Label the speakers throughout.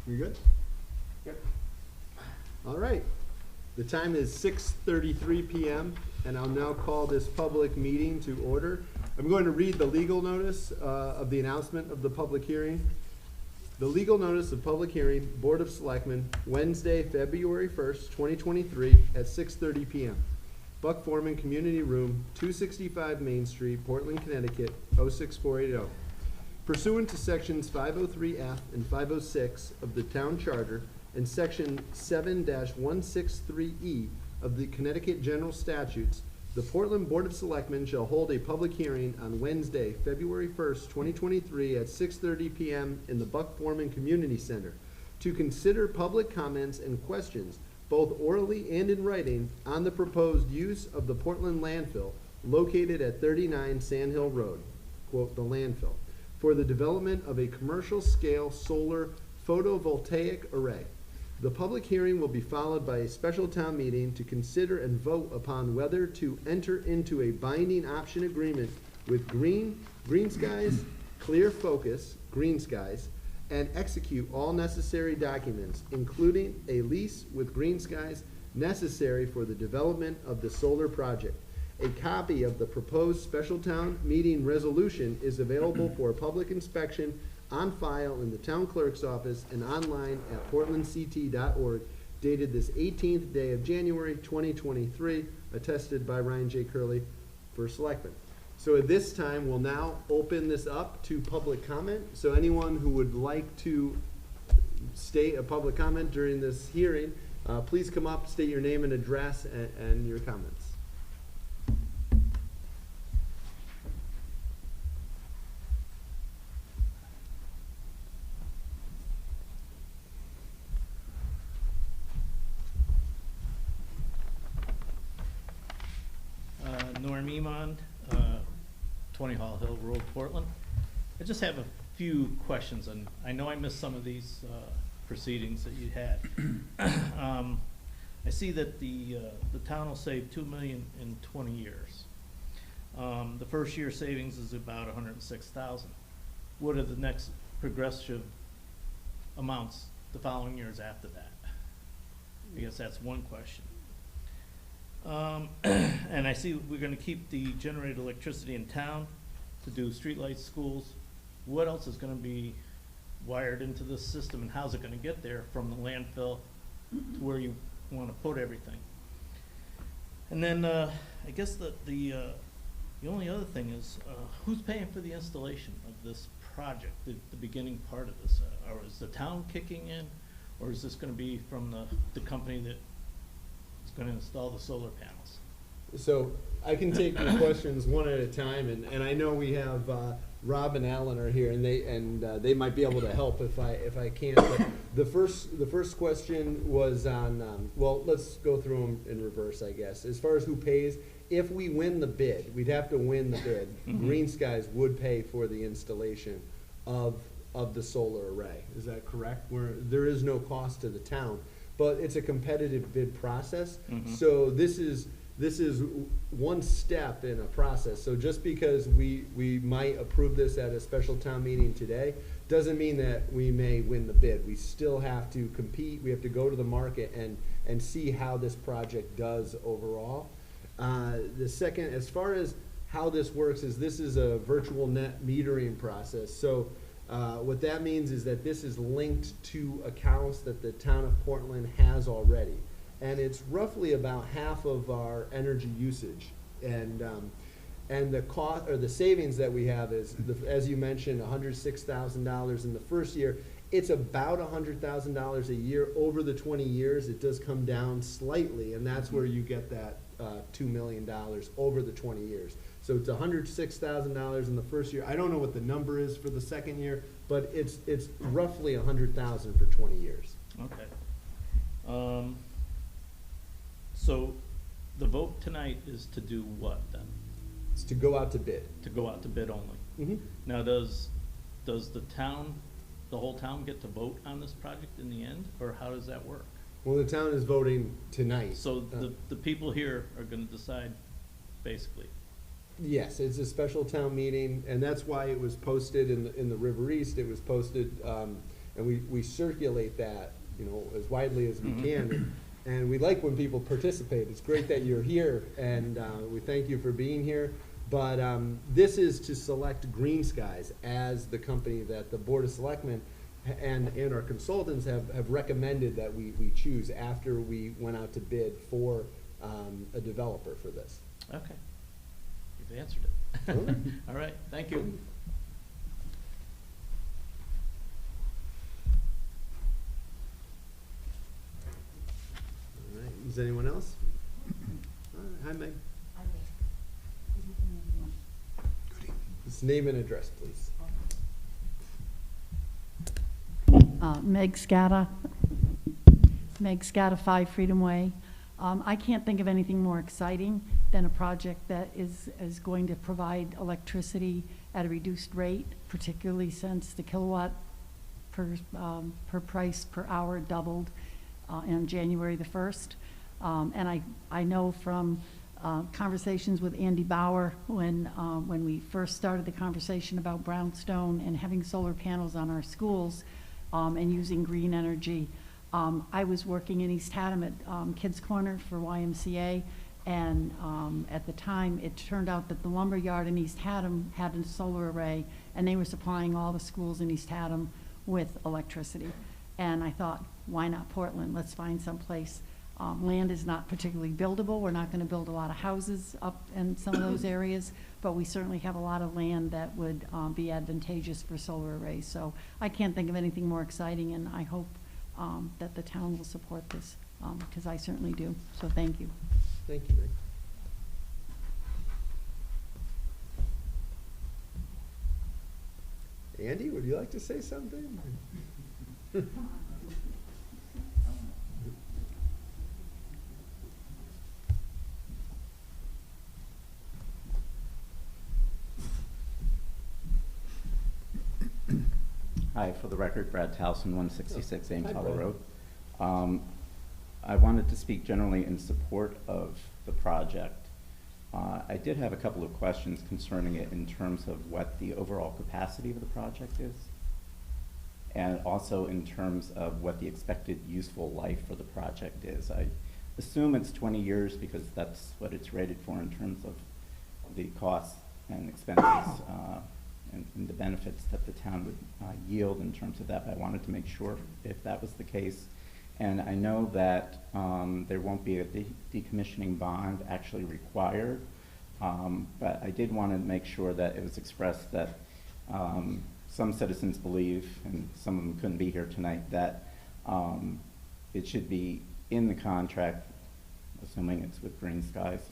Speaker 1: You good?
Speaker 2: Yep.
Speaker 1: All right. The time is 6:33 p.m. and I'll now call this public meeting to order. I'm going to read the legal notice of the announcement of the public hearing. The legal notice of public hearing, Board of Selectmen, Wednesday, February 1st, 2023 at 6:30 p.m. Buck Foreman Community Room, 265 Main Street, Portland, Connecticut, 06480. Pursuant to sections 503F and 506 of the Town Charter and section 7-163E of the Connecticut General Statutes, the Portland Board of Selectmen shall hold a public hearing on Wednesday, February 1st, 2023 at 6:30 p.m. in the Buck Foreman Community Center to consider public comments and questions, both orally and in writing, on the proposed use of the Portland landfill located at 39 Sand Hill Road, quote, the landfill, for the development of a commercial-scale solar photovoltaic array. The public hearing will be followed by a special town meeting to consider and vote upon whether to enter into a binding option agreement with Green Skies, Clear Focus, Green Skies, and execute all necessary documents, including a lease with Green Skies necessary for the development of the solar project. A copy of the proposed special town meeting resolution is available for public inspection on file in the town clerk's office and online at portlandct.org, dated this 18th day of January 2023, attested by Ryan J. Curley, First Selectman. So at this time, we'll now open this up to public comment. So anyone who would like to state a public comment during this hearing, please come up, state your name and address and your comments.
Speaker 3: Norm Emond, 20 Hall Hill Road, Portland. I just have a few questions, and I know I missed some of these proceedings that you had. I see that the town will save $2 million in 20 years. The first year savings is about $106,000. What are the next progressive amounts the following years after that? I guess that's one question. And I see we're gonna keep the generated electricity in town to do streetlights, schools. What else is gonna be wired into this system, and how's it gonna get there from the landfill to where you wanna put everything? And then, I guess the only other thing is, who's paying for the installation of this project, the beginning part of this? Or is the town kicking in, or is this gonna be from the company that is going to install the solar panels?
Speaker 1: So I can take your questions one at a time, and I know we have Rob and Alan are here, and they might be able to help if I can't. But the first question was on well, let's go through them in reverse, I guess. As far as who pays, if we win the bid, we'd have to win the bid.
Speaker 3: Mm-hmm.
Speaker 1: Green Skies would pay for the installation of the solar array. Is that correct? Where there is no cost to the town, but it's a competitive bid process.
Speaker 3: Mm-hmm.
Speaker 1: So this is one step in a process. So just because we might approve this at a special town meeting today, doesn't mean that we may win the bid. We still have to compete. We have to go to the market and see how this project does overall. The second, as far as how this works, is this is a virtual net metering process. So what that means is that this is linked to accounts that the town of Portland has already, and it's roughly about half of our energy usage. And the cost or the savings that we have is, as you mentioned, $106,000 in the first year. It's about $100,000 a year over the 20 years. It does come down slightly, and that's where you get that $2 million over the 20 years. So it's $106,000 in the first year. I don't know what the number is for the second year, but it's roughly $100,000 for 20 years.
Speaker 3: Okay. So the vote tonight is to do what then?
Speaker 1: It's to go out to bid.
Speaker 3: To go out to bid only.
Speaker 1: Mm-hmm.
Speaker 3: Now, does the town, the whole town, get to vote on this project in the end, or how does that work?
Speaker 1: Well, the town is voting tonight.
Speaker 3: So the people here are gonna decide, basically.
Speaker 1: Yes, it's a special town meeting, and that's why it was posted in the River East. It was posted and we circulate that, you know, as widely as we can. And we like when people participate. It's great that you're here, and we thank you for being here. But this is to select Green Skies as the company that the Board of Selectmen and our consultants have recommended that we choose after we went out to bid for a developer for this.
Speaker 3: Okay. You've answered it.
Speaker 1: All right.
Speaker 3: All right, thank you.
Speaker 1: All right. Is anyone else? Hi, Meg. Just name and address, please.
Speaker 2: Meg Scatta, 5 Freedom Way. I can't think of anything more exciting than a project that is going to provide electricity at a reduced rate, particularly since the kilowatt per price per hour doubled on January the 1st. And I know from conversations with Andy Bauer when we first started the conversation about brownstone and having solar panels on our schools and using green energy. I was working in East Haddam at Kids Corner for YMCA, and at the time it turned out that the lumber yard in East Haddam had a solar array, and they were supplying all the schools in East Haddam with electricity. And I thought, why not Portland? Let's find some place. Land is not particularly buildable. We're not going to build a lot of houses up in some of those areas, but we certainly have a lot of land that would be advantageous for solar arrays. So I can't think of anything more exciting, and I hope that the town will support this, because I certainly do. So thank you.
Speaker 1: Thank you, Meg. Andy, would you like to say something?
Speaker 4: Hi, for the record, Brad Towson, 166 Ames
Speaker 1: Hi,
Speaker 4: Hollow
Speaker 1: Brad.
Speaker 4: Road. I wanted to speak generally in support of the project. I did have a couple of questions concerning it in terms of what the overall capacity of the project is, and also in terms of what the expected useful life for the project is. I assume it's 20 years because that's what it's rated for in terms of the costs and expenses and the benefits that the town would yield in terms of that. I wanted to make sure if that was the case. And I know that there won't be a decommissioning bond actually required, but I did want to make sure that it was expressed that some citizens believe, and some of them couldn't be here tonight, that it should be in the contract, assuming it's with Green Skies,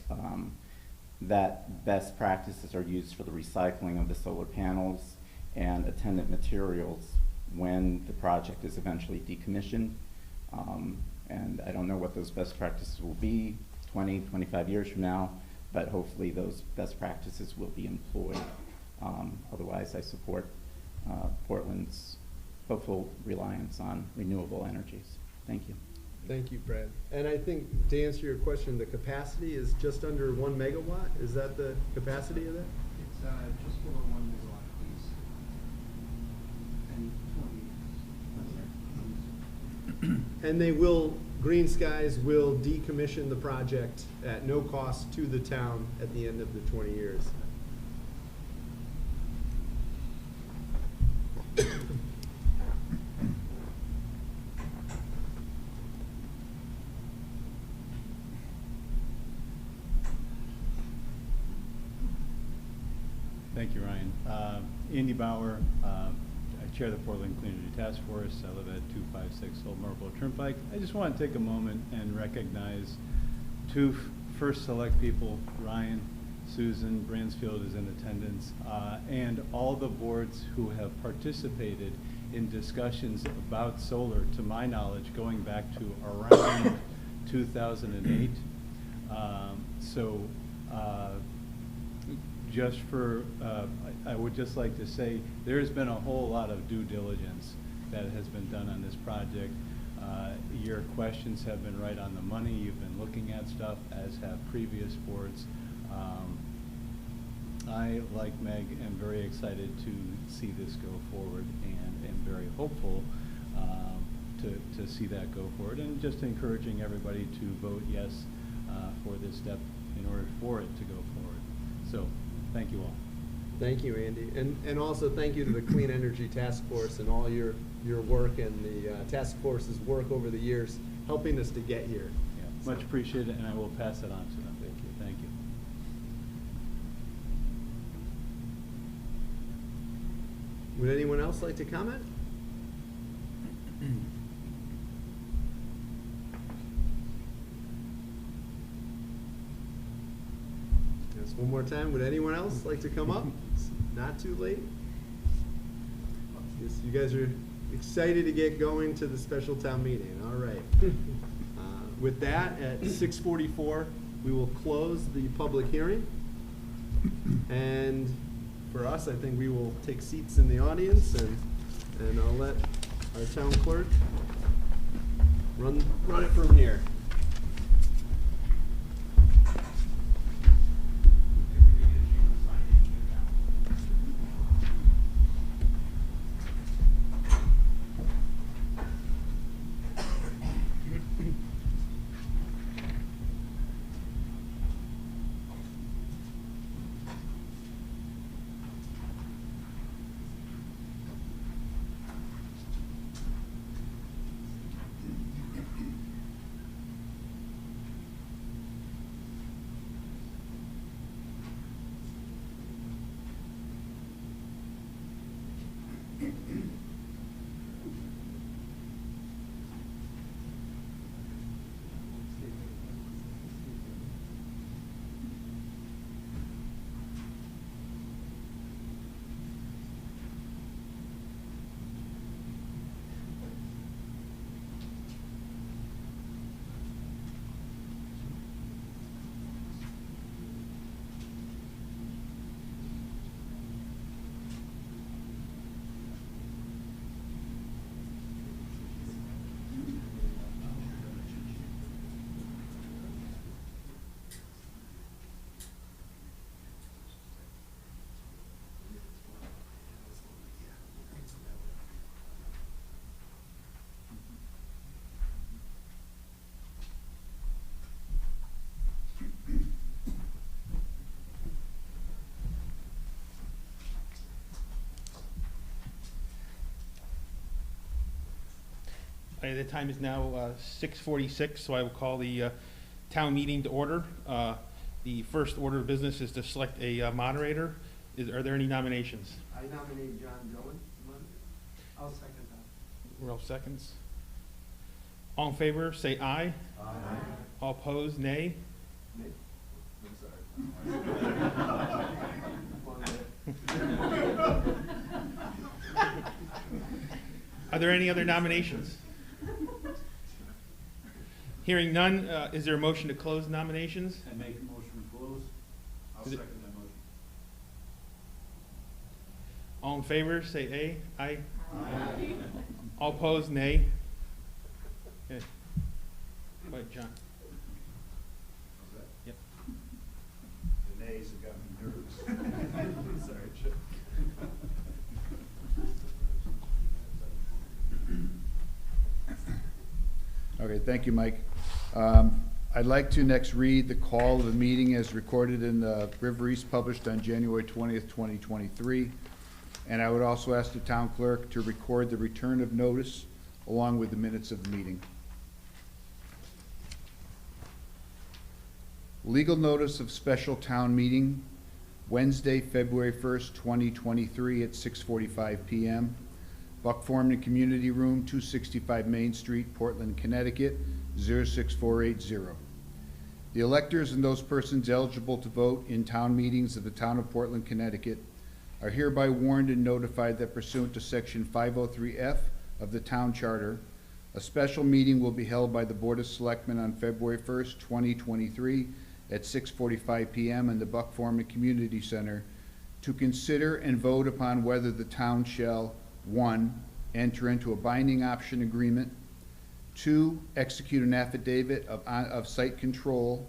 Speaker 4: that best practices are used for the recycling of the solar panels and attendant materials when the project is eventually decommissioned. And I don't know what those best practices will be 20, 25 years from now, but hopefully those best practices will be employed. Otherwise, I support Portland's hopeful reliance on renewable energies. Thank you.
Speaker 1: Thank you, Brad. And I think to answer your question, the capacity is just under 1 megawatt. Is that the capacity of that?
Speaker 5: It's just below 1 megawatt, please. And 20 years.
Speaker 1: And they will, Green Skies will decommission the project at no cost to the town at the end of the 20 years.
Speaker 6: Thank you, Ryan. Andy Bauer, I chair the Portland Clean Energy Task Force. I live at 256 Old Marlboro Turnpike. I just want to take a moment and recognize two first select people, Ryan, Susan, Bransfield is in attendance, and all the boards who have participated in discussions about solar, to my knowledge, going back to around 2008. Just for, I would just like to say, there's been a whole lot of due diligence that has been done on this project. Your questions have been right on the money. You've been looking at stuff, as have previous boards. I, like Meg, am very excited to see this go forward and am very hopeful to see that go forward, and just encouraging everybody to vote yes for this step in order for it to go forward. So, thank you all.
Speaker 1: Thank you, Andy. And also thank you to the Clean Energy Task Force and all your work and the task force's work over the years, helping us to get here.
Speaker 6: Yeah, much appreciated, and I will pass it on to them.
Speaker 1: Thank you.
Speaker 6: Thank you.
Speaker 1: Would anyone else like to comment? Yes, one more time. Would anyone else like to come up? It's not too late. Yes, you guys are excited to get going to the special town meeting. All right. With that, at 6:44, we will close the public hearing. And for us, I think we will take seats in the audience, and I'll let our town clerk run it from here.
Speaker 7: The time is now 6:46, so I will call the town meeting to order. The first order of business is to select a moderator. Are there any nominations?
Speaker 1: I nominate John Dillon. I'll second that.
Speaker 7: Ralph seconds. All in favor, say aye.
Speaker 1: Aye.
Speaker 7: All opposed, nay.
Speaker 1: Nay. I'm sorry.
Speaker 7: Are there any other nominations? Hearing none, is there a motion to close nominations?
Speaker 6: I make a motion to close. I'll
Speaker 7: Is it-
Speaker 6: second that motion.
Speaker 7: All in favor, say aye. Aye.
Speaker 1: Aye.
Speaker 7: All opposed, nay. Okay. Go ahead, John. Yep.
Speaker 5: The nays have got me nervous. Sorry, Chip.
Speaker 8: Okay, thank you, Mike. I'd like to next read the call of the meeting as recorded in the River East, published on January 20th, 2023. And I would also ask the town clerk to record the return of notice along with the minutes of the meeting. Legal notice of special town meeting, Wednesday, February 1st, 2023 at 6:45 p.m. Buck Forman Community Room, 265 Main Street, Portland, Connecticut, 06480. The electors and those persons eligible to vote in town meetings of the town of Portland, Connecticut are hereby warned and notified that pursuant to section 503F of the town charter, a special meeting will be held by the Board of Selectmen on February 1st, 2023 at 6:45 p.m. in the Buck Forman Community Center to consider and vote upon whether the town shall, 1, enter into a binding option agreement, 2, execute an affidavit of site control,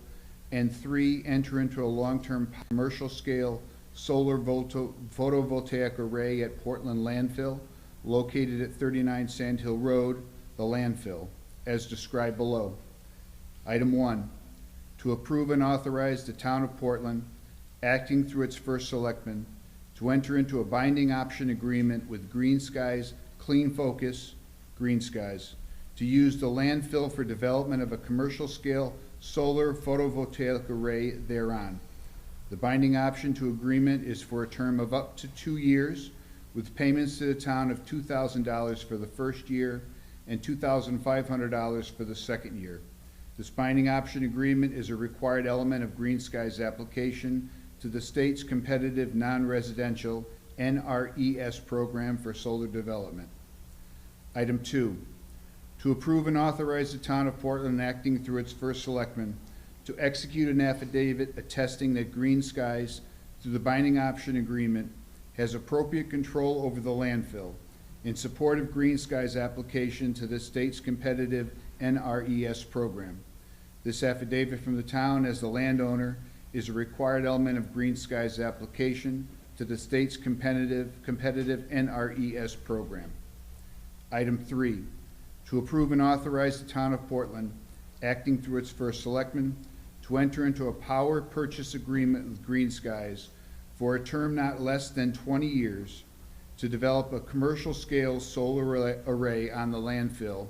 Speaker 8: and 3, enter into a long-term commercial scale solar photovoltaic array at Portland landfill located at 39 Sand Hill Road, the landfill, as described below. Item 1, to approve and authorize the Town of Portland, acting through its first selectman, to enter into a binding option agreement with Green Skies Clean Focus, Green Skies, to use the landfill for development of a commercial-scale solar photovoltaic array thereon. The binding option to agreement is for a term of up to 2 years, with payments to the town of $2,000 for the first year and $2,500 for the second year. This binding option agreement is a required element of Green Skies' application to the state's competitive non-residential NRES program for solar development. Item 2, to approve and authorize the Town of Portland, acting through its first selectman, to execute an affidavit attesting that Green Skies, through the binding option agreement, has appropriate control over the landfill in support of Green Skies' application to the state's competitive NRES program. This affidavit from the town as the landowner is a required element of Green Skies' application to the state's competitive NRES program. Item 3, to approve and authorize the Town of Portland, acting through its first selectman, to enter into a power purchase agreement with Green Skies for a term not less than 20 years to develop a commercial-scale solar array on the landfill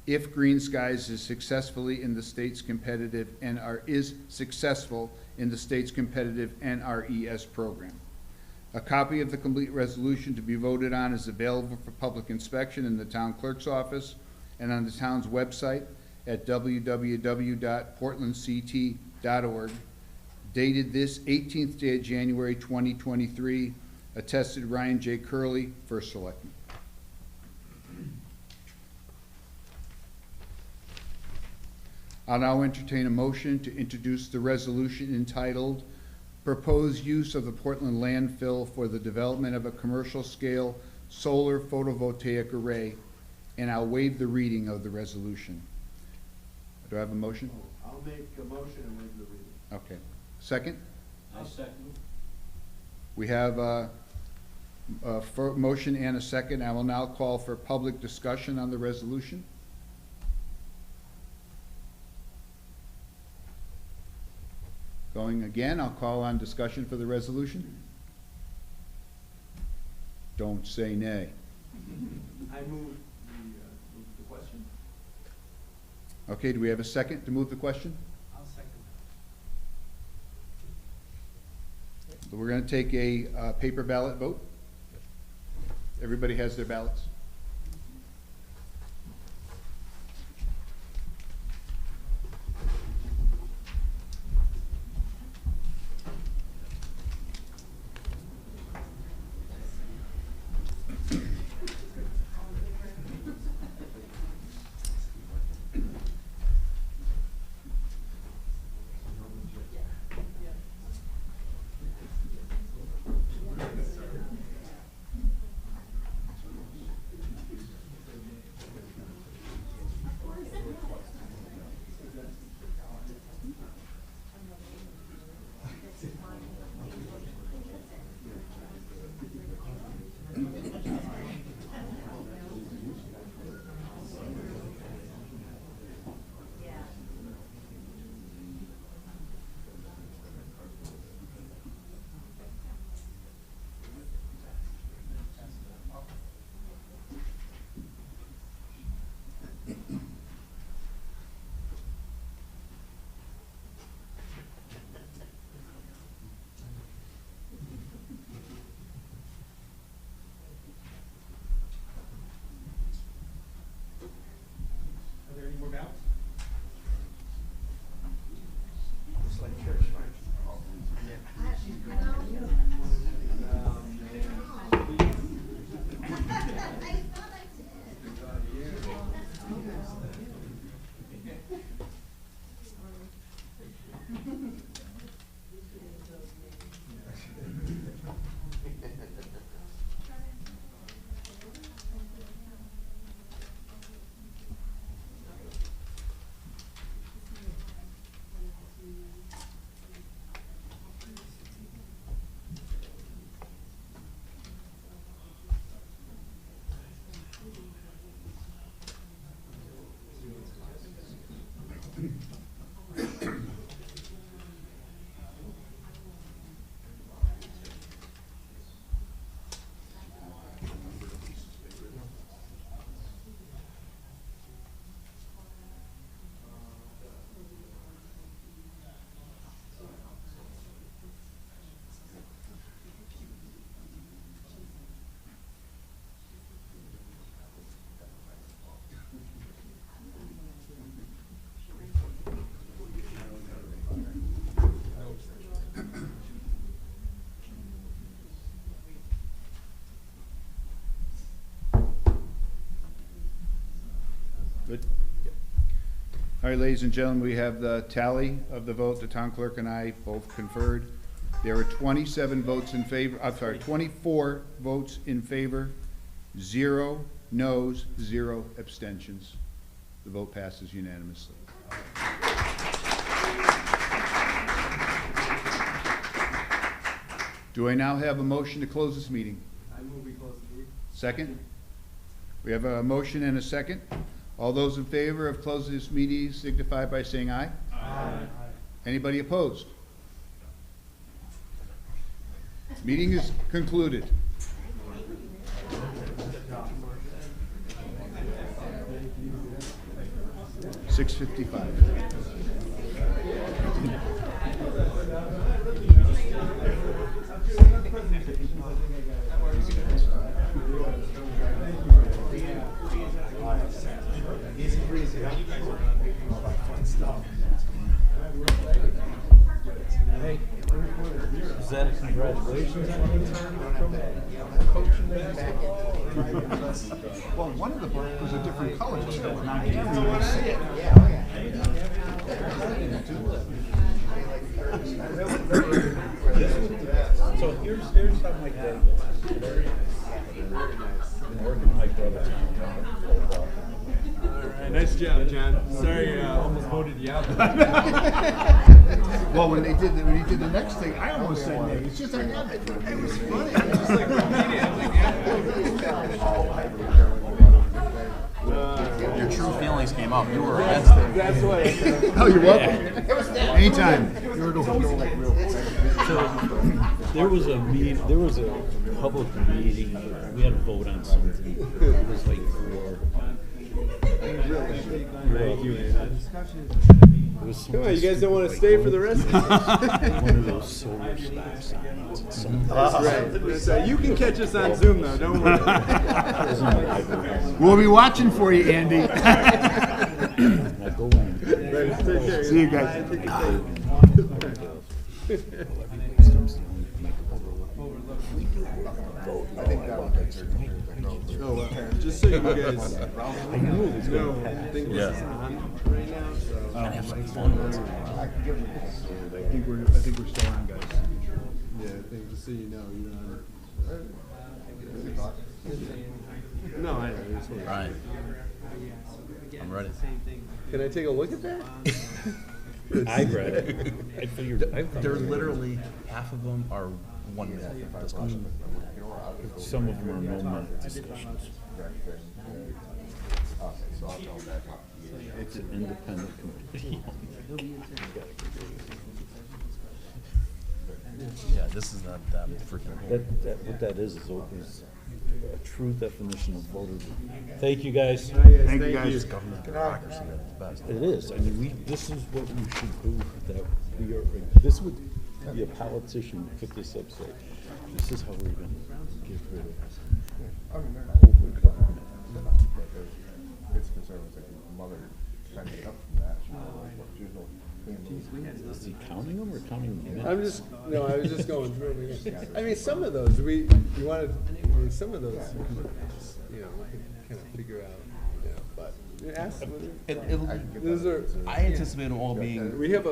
Speaker 8: if Green Skies is successfully in the state's competitive NRES program. A copy of the complete resolution to be voted on is available for public inspection in the town clerk's office and on the town's website at www.portlandct.org, dated this 18th day of January 2023, attested Ryan J. Curley, First Selectman. I'll now entertain a motion to introduce the resolution entitled Proposed Use of the Portland Landfill for the Development of a Commercial-Scale Solar Photovoltaic Array, and I'll waive the reading of the resolution. Do I have a motion?
Speaker 1: I'll make a motion and waive the reading.
Speaker 8: Okay. Second?
Speaker 3: I second.
Speaker 8: We have a motion and a second. I will now call for public discussion on the resolution. Going again, I'll call on discussion for the resolution. Don't say nay.
Speaker 5: I move the question.
Speaker 8: Okay, do we have a second to move the question?
Speaker 5: I'll second.
Speaker 8: So we're going to take a paper ballot vote. Everybody has their ballots.
Speaker 6: Good.
Speaker 8: All right, ladies and gentlemen, we have the tally of the vote. The town clerk and I both conferred. There are 27 votes in favor, 24 votes in favor, 0 noes, 0 abstentions. The vote passes unanimously. Do I now have a motion to close this meeting?
Speaker 1: I move we close the meeting.
Speaker 8: Second? We have a motion and a second. All those in favor of closing this meeting signify by saying aye.
Speaker 1: Aye.
Speaker 8: Anybody opposed? Meeting is concluded. (6:55).
Speaker 1: Easy breezy, huh?
Speaker 9: Hey, is that a congratulations on
Speaker 8: Well, one of the books was a different color too, and I can't really see it.
Speaker 9: So here's how my day goes. Been working with my brother.
Speaker 1: Alright, nice job, John. Sorry, almost voted you out.
Speaker 8: Well, when he did the next thing, I almost said nay. It's just I have it. It was funny.
Speaker 1: Just like
Speaker 10: Your true feelings came up. You were against it.
Speaker 1: that's what.
Speaker 8: Oh, you're welcome. Anytime.
Speaker 9: So there was a public meeting. We had a vote on something. It was like for.
Speaker 1: Thank you, man.
Speaker 9: It was
Speaker 1: Come on, you guys don't want to stay for the rest of it?
Speaker 9: One of those solar stop signs. And something.
Speaker 1: Right. So you can catch us on Zoom though, don't worry.
Speaker 8: We'll be watching for you, Andy.
Speaker 9: I go in.
Speaker 1: Right, take care.
Speaker 8: See you guys.
Speaker 1: Take care. Oh, well, just so you guys know, I think this is on right now, so.
Speaker 8: I think we're still on, guys.
Speaker 1: Yeah, I think just so you know, you're on. No, I know. Just wanna-
Speaker 10: Right. I'm ready.
Speaker 1: Can I take a look at that?
Speaker 9: I read it. I figured.
Speaker 10: They're literally, half of them are 1 minute discussion.
Speaker 9: Some of them are no-minute discussions. It's an independent committee.
Speaker 10: Yeah, this is not that freaking.
Speaker 9: What that is a true definition of voter. Thank you, guys.
Speaker 8: Thank you, guys.
Speaker 10: Government bureaucracy at its best.
Speaker 9: It is. I mean, this is what we should do. That we are. This would be a politician put this up. Say, this is how we're going to get rid of over-government.
Speaker 5: It's conservative, like mother trying to get up from that.
Speaker 9: Is he counting them or counting the minutes?
Speaker 1: I'm just, no, I was just going through them again. I mean, some of those, you wanted, I mean, some of those, you know, we can kind of figure out, you know, but, ask, those are,
Speaker 10: I anticipate them all being.
Speaker 1: we have a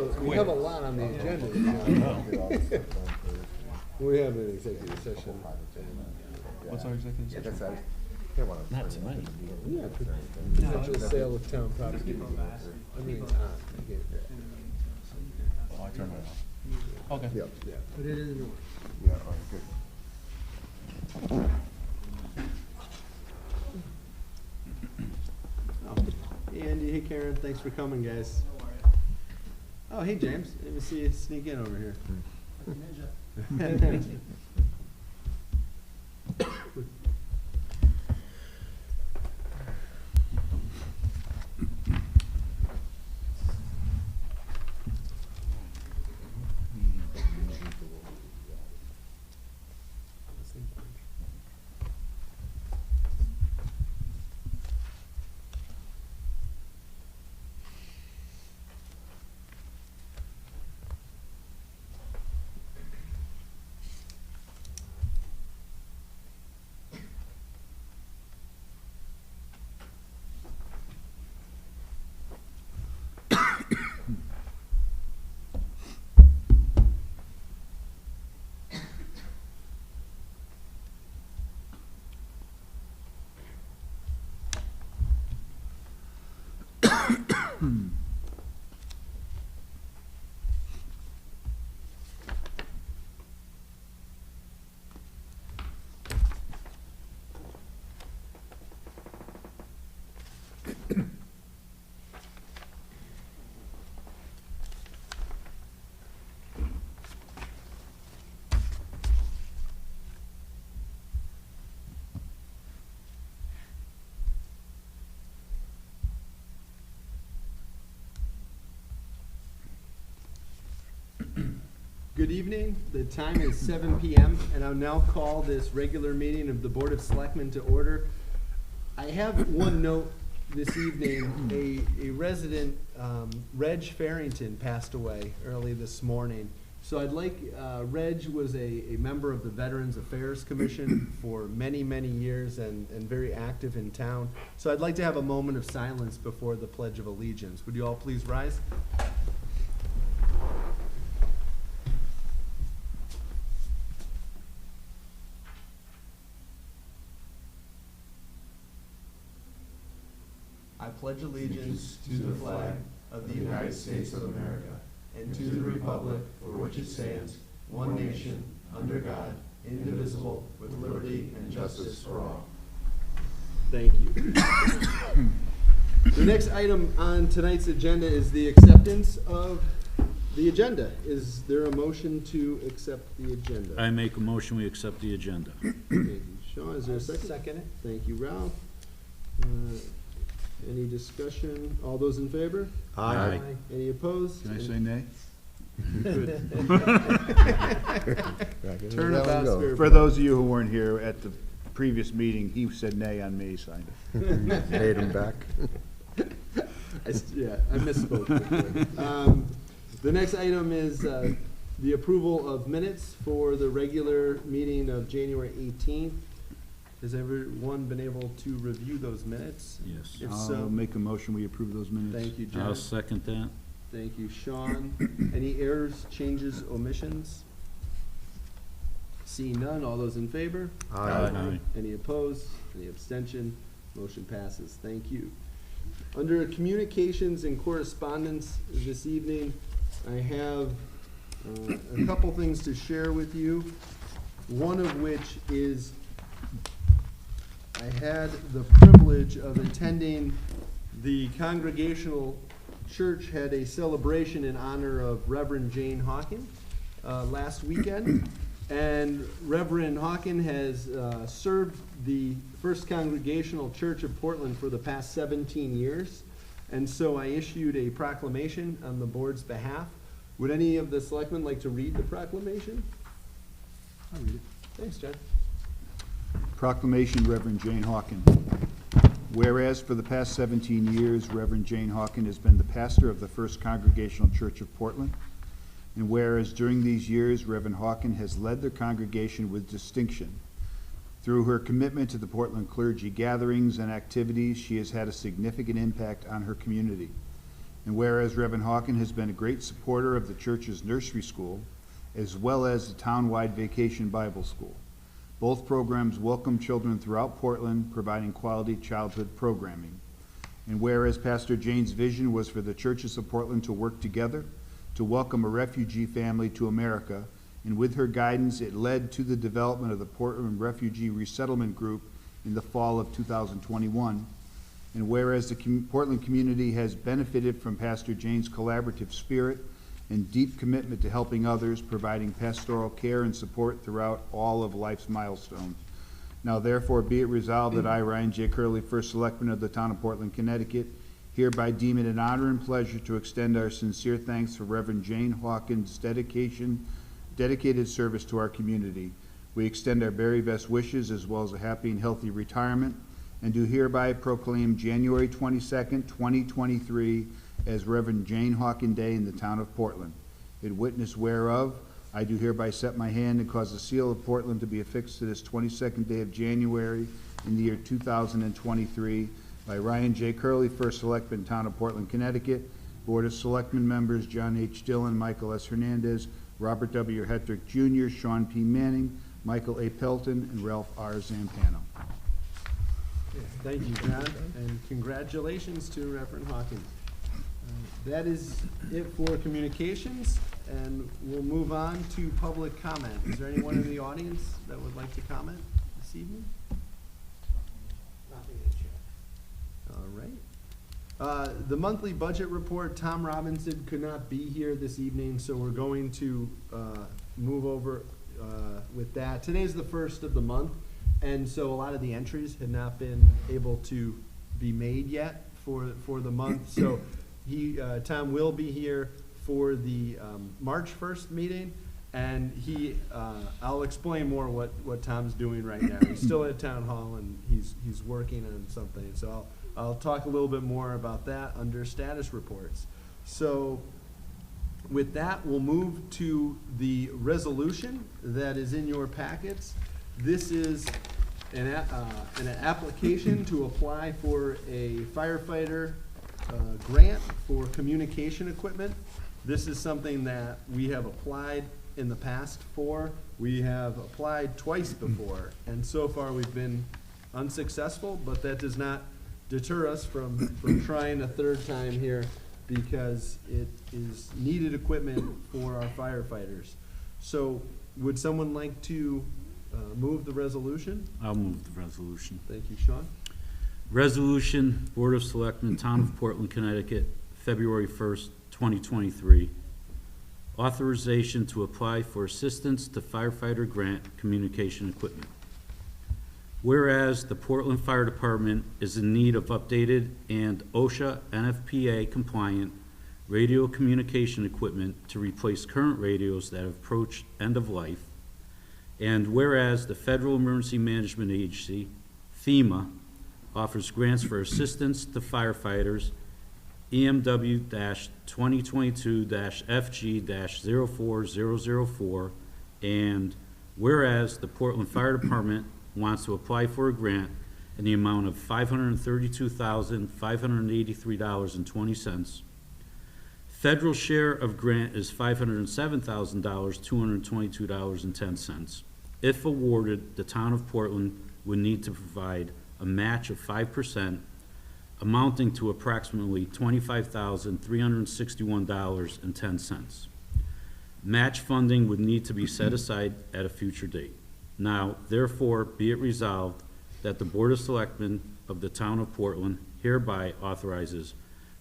Speaker 1: lot on the agenda. You know. We have an executive session.
Speaker 10: What's our executive session?
Speaker 9: Not tonight.
Speaker 1: Yeah, potential sale of town property. I mean, you can't.
Speaker 10: Oh, I turned it off. Okay.
Speaker 1: Yeah. But it isn't.
Speaker 5: Yeah, all right, good.
Speaker 1: Oh. Hey Andy, hey Karen, thanks for coming, guys. Oh, hey James, let me see you sneak in over here. Good evening. The time is 7 p.m. and I'll now call this regular meeting of the Board of Selectmen to order. I have one note this evening. A resident, Reg Farrington, passed away early this morning. So I'd like, Reg was a member of the Veterans Affairs Commission for many, many years and very active in town. So I'd like to have a moment of silence before the Pledge of Allegiance. Would you all please rise? I pledge allegiance to the flag of the United States of America and to the republic for which it stands, one nation, under God, indivisible, with liberty and justice for all. Thank you. The next item on tonight's agenda is the acceptance of the agenda. Is there a motion to accept the agenda?
Speaker 9: I make a motion, we accept the agenda.
Speaker 1: Thank you, Sean. Is there a second? Second it. Thank you, Ralph. Any discussion? All those in favor?
Speaker 9: Aye.
Speaker 1: Any opposed?
Speaker 8: Can I say nay?
Speaker 1: Turnabout spirit.
Speaker 8: For those of you who weren't here at the previous meeting, he said nay on me, signed it.
Speaker 11: Paid him back.
Speaker 1: I misspoke. The next item is the approval of minutes for the regular meeting of January 18th. Has everyone been able to review those minutes?
Speaker 9: Yes.
Speaker 1: If
Speaker 8: I'll
Speaker 1: so,
Speaker 8: make a motion, we approve those minutes.
Speaker 1: thank you,
Speaker 9: I'll
Speaker 1: John.
Speaker 9: second that.
Speaker 1: Thank you, Sean. Any errors, changes, omissions? Seeing none, all those in favor?
Speaker 9: Aye.
Speaker 1: Any opposed? Any abstention? Motion passes. Thank you. Under communications and correspondence this evening, I have a couple things to share with you. One of which is I had the privilege of attending the Congregational Church had a celebration in honor of Reverend Jane Hawken last weekend. And Reverend Hawken has served the First Congregational Church of Portland for the past 17 years. And so I issued a proclamation on the board's behalf. Would any of the selectmen like to read the proclamation?
Speaker 8: I'll read it.
Speaker 1: Thanks, John.
Speaker 8: Proclamation, Reverend Jane Hawken. Whereas for the past 17 years, Reverend Jane Hawken has been the pastor of the First Congregational Church of Portland. And whereas during these years, Reverend Hawken has led their congregation with distinction. Through her commitment to the Portland clergy gatherings and activities, she has had a significant impact on her community. And whereas Reverend Hawken has been a great supporter of the church's nursery school, as well as the town-wide Vacation Bible School. Both programs welcome children throughout Portland, providing quality childhood programming. And whereas Pastor Jane's vision was for the churches of Portland to work together to welcome a refugee family to America, and with her guidance, it led to the development of the Portland Refugee Resettlement Group in the fall of 2021. And whereas the Portland community has benefited from Pastor Jane's collaborative spirit and deep commitment to helping others, providing pastoral care and support throughout all of life's milestones. Now therefore be it resolved that I, Ryan J. Curley, First Selectman of the Town of Portland, Connecticut, hereby deem it an honor and pleasure to extend our sincere thanks for Reverend Jane Hawken's dedicated service to our community. We extend our very best wishes as well as a happy and healthy retirement, and do hereby proclaim January 22nd, 2023 as Reverend Jane Hawken Day in the town of Portland. In witness whereof, I do hereby set my hand and cause the seal of Portland to be affixed to this 22nd day of January in the year 2023 by Ryan J. Curley, First Selectman, Town of Portland, Connecticut. Board of Selectmen members John H. Dillon, Michael S. Hernandez, Robert W. Hetrick Jr., Sean P. Manning, Michael A. Pelton, and Ralph R. Zampano.
Speaker 1: Thank you, John, and congratulations to Reverend Hawken. That is it for communications, and we'll move on to public comment. Is there anyone in the audience that would like to comment this evening? Nothing in the chat. All right. The monthly budget report, Tom Robinson could not be here this evening, so we're going to move over with that. Today's the first of the month, and so a lot of the entries had not been able to be made yet for the month. So Tom will be here for the March 1st meeting, And he, I'll explain more what Tom's doing right now. He's still at town hall and he's working on something. So I'll talk a little bit more about that under status reports. So with that, we'll move to the resolution that is in your packets. This is an application to apply for a firefighter grant for communication equipment. This is something that we have applied in the past for. We have applied twice before, and so far we've been unsuccessful, but that does not deter us from trying a third time here, because it is needed equipment for our firefighters. So would someone like to move the resolution?
Speaker 11: I'll move the resolution.
Speaker 1: Thank you, Sean.
Speaker 11: Resolution, Board of Selectmen, Town of Portland, Connecticut, February 1st, 2023. Authorization to apply for assistance to firefighter grant communication equipment. Whereas the Portland Fire Department is in need of updated and OSHA NFPA compliant radio communication equipment to replace current radios that have approached end of life. And whereas the Federal Emergency Management Agency, FEMA, offers grants for assistance to firefighters, EMW-2022-FG-04004, and whereas the Portland Fire Department wants to apply for a grant in the amount of $532,583.20. Federal share of grant is $507,222.10. If awarded, the town of Portland would need to provide a match of 5%, amounting to approximately $25,361.10. Match funding would need to be set aside at a future date. Now, therefore, be it resolved that the Board of Selectmen of the Town of Portland hereby authorizes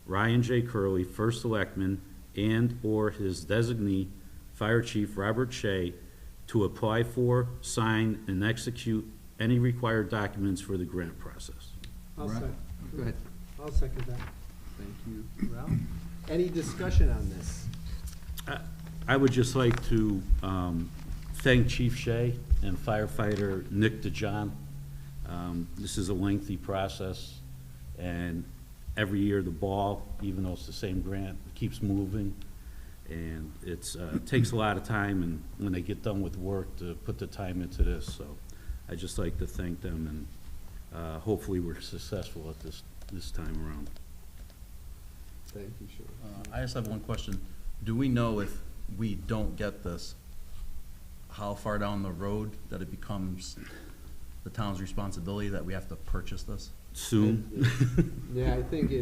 Speaker 11: Ryan J. Curley, First Selectman, and/or his designee, Fire Chief Robert Shea, to apply for, sign, and execute any required documents for the grant process.
Speaker 1: Go ahead.
Speaker 12: I'll second that.
Speaker 1: Thank you, Ralph. Any discussion on this?
Speaker 11: I would just like to thank Chief Shea and firefighter Nick DeJohn. This is a lengthy process, and every year the ball, even though it's the same grant, keeps moving. And it takes a lot of time, and when they get done with work, to put the time into this. So I'd just like to thank them, and hopefully we're successful at this time around.
Speaker 1: Thank you, Sean.
Speaker 10: I just have one question. Do we know if we don't get this, how far down the road that it becomes the town's responsibility that we have to purchase this?
Speaker 11: Soon.
Speaker 1: Yeah, I think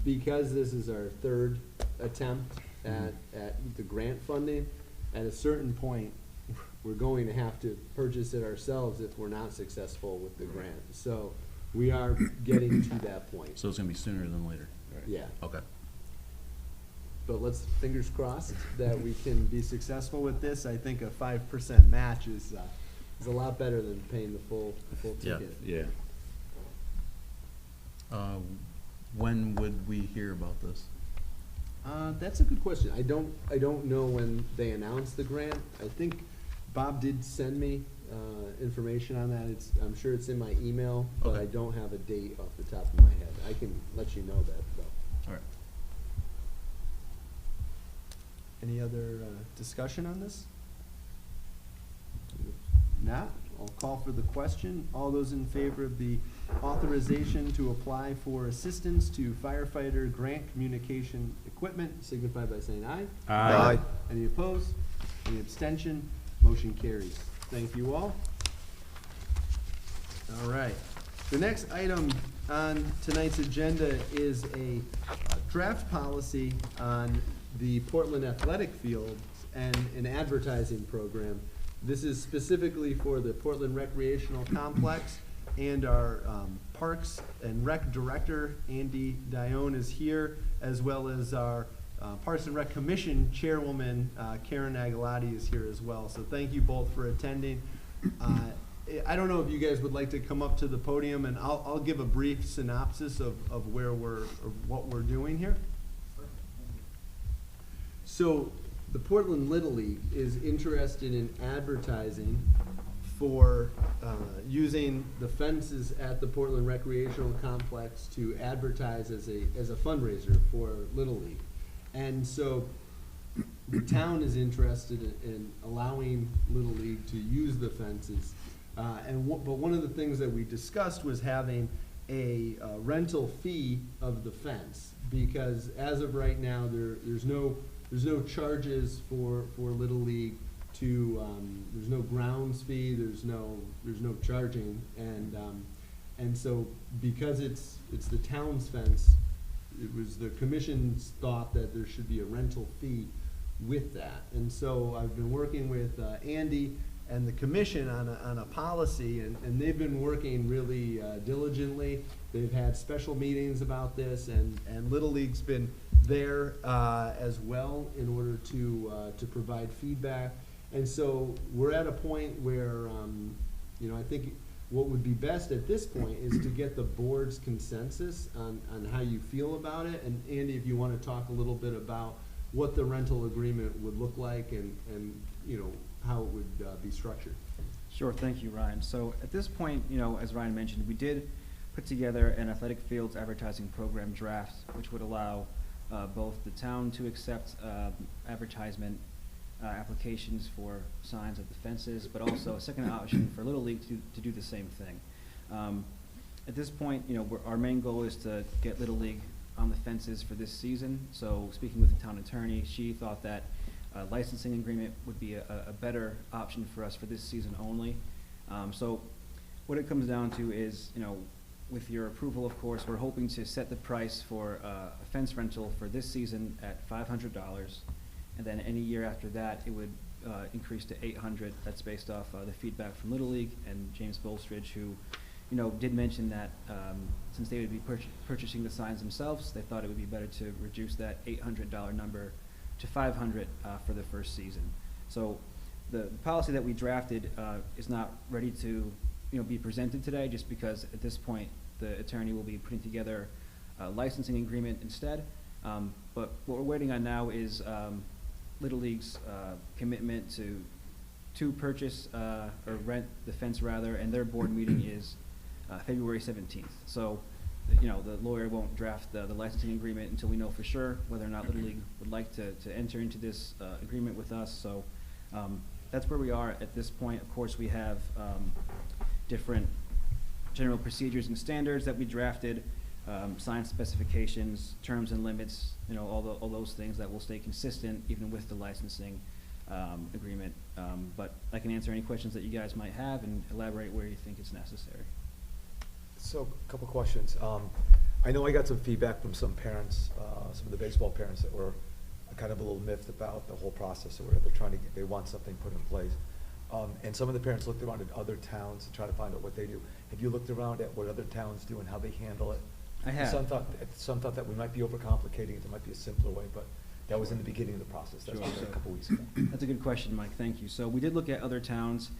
Speaker 1: because this is our third attempt at the grant funding, at a certain point, we're going to have to purchase it ourselves if we're not successful with the grant. So we are getting to that point.
Speaker 10: So it's gonna be sooner than later?
Speaker 1: Yeah.
Speaker 10: Okay.
Speaker 1: But let's, fingers crossed, that we can be successful with this. I think a 5% match is a lot better than paying the full ticket.
Speaker 11: Yeah.
Speaker 10: When would we hear about this?
Speaker 1: That's a good question. I don't know when they announced the grant. I think Bob did send me information on that. I'm sure it's in my email, but
Speaker 10: Okay.
Speaker 1: I don't have a date off the top of my head. I can let you know that, though.
Speaker 10: All right.
Speaker 1: Any other discussion on this? If not, I'll call for the question. All those in favor of the authorization to apply for assistance to firefighter grant communication equipment signify by saying aye.
Speaker 11: Aye.
Speaker 1: Any opposed? Any abstention? Motion carries. Thank you all. All right. The next item on tonight's agenda is a draft policy on the Portland athletic fields and an advertising program. This is specifically for the Portland Recreational Complex, and our Parks and Rec Director, Andy Dione, is here, as well as our Parks and Rec Commission Chairwoman, Karen Agalati, is here as well. So thank you both for attending. I don't know if you guys would like to come up to the podium, and I'll give a brief synopsis of what we're doing here. So the Portland Little League is interested in advertising for using the fences at the Portland Recreational Complex to advertise as a fundraiser for Little League. And so the town is interested in allowing Little League to use the fences. But one of the things that we discussed was having a rental fee of the fence, because as of right now, there's no charges for Little League to, there's no grounds fee, there's no charging, and so because it's the town's fence, it was the commission's thought that there should be a rental fee with that. And so I've been working with Andy and the commission on a policy, and they've been working really diligently. They've had special meetings about this, and Little League's been there as well in order to provide feedback. And so we're at a point where, I think what would be best at this point is to get the board's consensus on how you feel about it. And Andy, if you want to talk a little bit about what the rental agreement would look like and how it would be structured.
Speaker 13: Sure, thank you, Ryan. So at this point, as Ryan mentioned, we did put together an athletic fields advertising program draft, which would allow both the town to accept advertisement applications for signs at the fences, but also a second option for Little League to do the same thing. At this point, our main goal is to get Little League on the fences for this season. So speaking with the town attorney, she thought that a licensing agreement would be a better option for us for this season only. So what it comes down to is, with your approval, of course, we're hoping to set the price for a fence rental for this season at $500. And then any year after that, it would increase to $800. That's based off the feedback from Little League and James Bolstridge, who, did mention that since they would be purchasing the signs themselves, they thought it would be better to reduce that $800 number to $500 for the first season. So the policy that we drafted is not ready to, be presented today, just because at this point the attorney will be putting together a licensing agreement instead. But what we're waiting on now is Little League's commitment to purchase or rent the fence rather, and their board meeting is February 17th. So, the lawyer won't draft the licensing agreement until we know for sure whether or not Little League would like to enter into this agreement with us. So that's where we are at this point. Of course, we have different general procedures and standards that we drafted, sign specifications, terms and limits, all those things that will stay consistent even with the licensing agreement. But I can answer any questions that you guys might have and elaborate where you think it's necessary.
Speaker 14: So, a couple questions. I know I got some feedback from some parents, some of the baseball parents that were kind of a little miffed about the whole process, or whatever. They want something put in place. And some of the parents looked around at other towns to try to find out what they do. Have you looked around at what other towns do and how they handle it?
Speaker 13: I have.
Speaker 14: Some thought that we might be overcomplicating it. There might be a simpler way, but that was in the beginning of the process. That's
Speaker 13: Sure.
Speaker 14: been a couple weeks ago.
Speaker 13: That's a good question, Mike. Thank you. So we did look at other towns,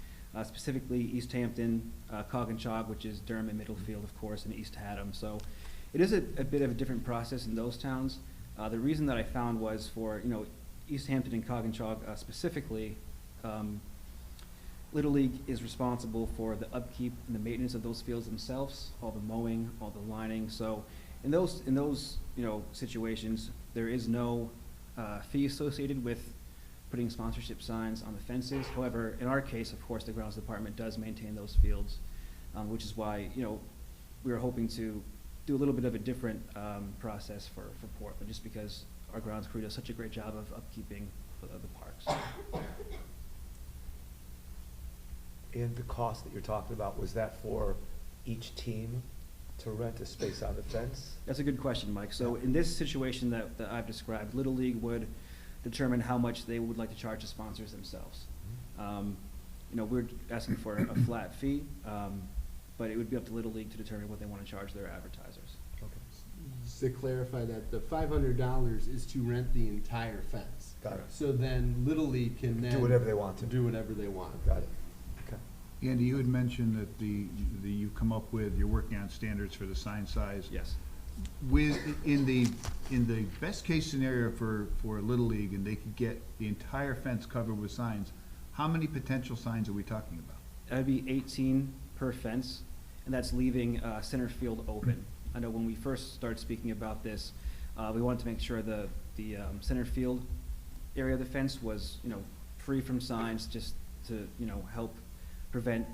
Speaker 13: specifically East Hampton, Coggins, which is Durham and Middlefield, of course, and East Haddam. So it is a bit of a different process in those towns. The reason that I found was for, East Hampton and Coggins specifically, Little League is responsible for the upkeep and the maintenance of those fields themselves, all the mowing, all the lining. So in those situations, there is no fee associated with putting sponsorship signs on the fences. However, in our case, of course, the grounds department does maintain those fields, which is why, we were hoping to do a little bit of a different process for Portland, just because our grounds crew does such a great job of upkeeping the parks.
Speaker 14: And the cost that you're talking about, was that for each team to rent a space on the fence?
Speaker 13: That's a good question, Mike. So in this situation that I've described, Little League would determine how much they would like to charge the sponsors themselves. We're asking for a flat fee, but it would be up to Little League to determine what they want to charge their advertisers.
Speaker 14: Okay.
Speaker 1: Just to clarify that, the $500 is to rent the entire fence.
Speaker 14: Got it.
Speaker 1: So then Little League can then
Speaker 14: Do whatever they want to.
Speaker 1: do whatever they want.
Speaker 14: Got it. Okay.
Speaker 8: Andy, you had mentioned that you're working on standards for the sign size.
Speaker 13: Yes.
Speaker 8: in the best case scenario for Little League, and they could get the entire fence covered with signs, how many potential signs are we talking about?
Speaker 13: That'd be 18 per fence, and that's leaving center field open. I know when we first started speaking about this, we wanted to make sure the center field area of the fence was, free from signs, just to, help prevent,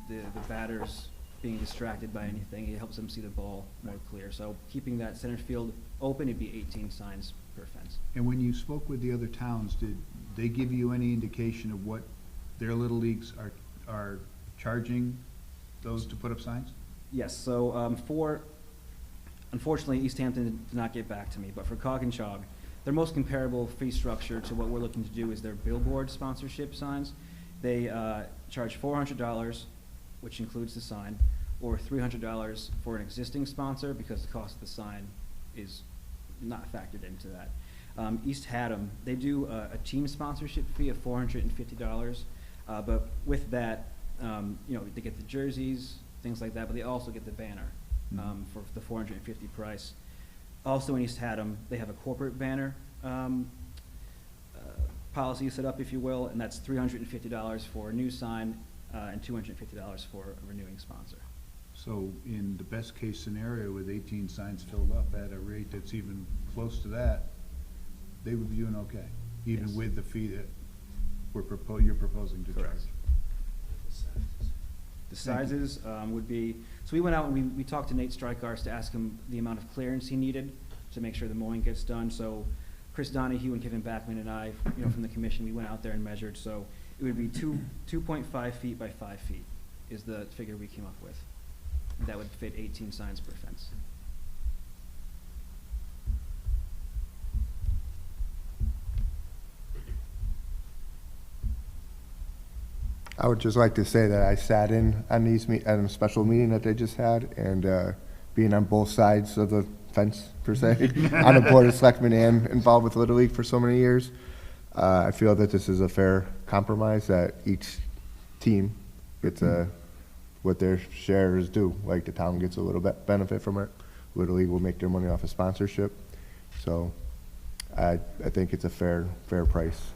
Speaker 13: the batters being distracted by anything. It helps them see the ball more clear. So keeping that center field open, it'd be 18 signs per fence.
Speaker 8: And when you spoke with the other towns, did they give you any indication of what their Little Leagues are charging those to put up signs?
Speaker 13: Yes, so unfortunately, East Hampton did not get back to me, but for Cog and Chog, their most comparable fee structure to what we're looking to do is their billboard sponsorship signs. They charge $400, which includes the sign, or $300 for an existing sponsor because the cost of the sign is not factored into that. East Haddam, they do a team sponsorship fee of $450, but with that, they get the jerseys, things like that, but they also get the banner for the $450 price. Also in East Haddam, they have a corporate banner policy set up, if you will, and that's $350 for a new sign and $250 for a renewing sponsor.
Speaker 8: So in the best case scenario, with 18 signs filled up at a rate that's even close to that, they would be doing okay, even
Speaker 13: Yes.
Speaker 8: with the fee that you're proposing to charge.
Speaker 13: Correct. The sizes would be, so we went out and we talked to Nate Strykars to ask him the amount of clearance he needed to make sure the mowing gets done. So Chris Donahue and Kevin Backman and I, from the commission, we went out there and measured. So it would be 2.5 feet by 5 feet is the figure we came up with. That would fit 18 signs per fence.
Speaker 15: I would just like to say that I sat in on at a special meeting that they just had, and being on both sides of the fence, per se, on the Board of Selectmen and involved with Little League for so many years, I feel that this is a fair compromise, that each team gets what their share is due. Like, the town gets a little bit benefit from it. Little League will make their money off of sponsorship. So I think it's a fair price.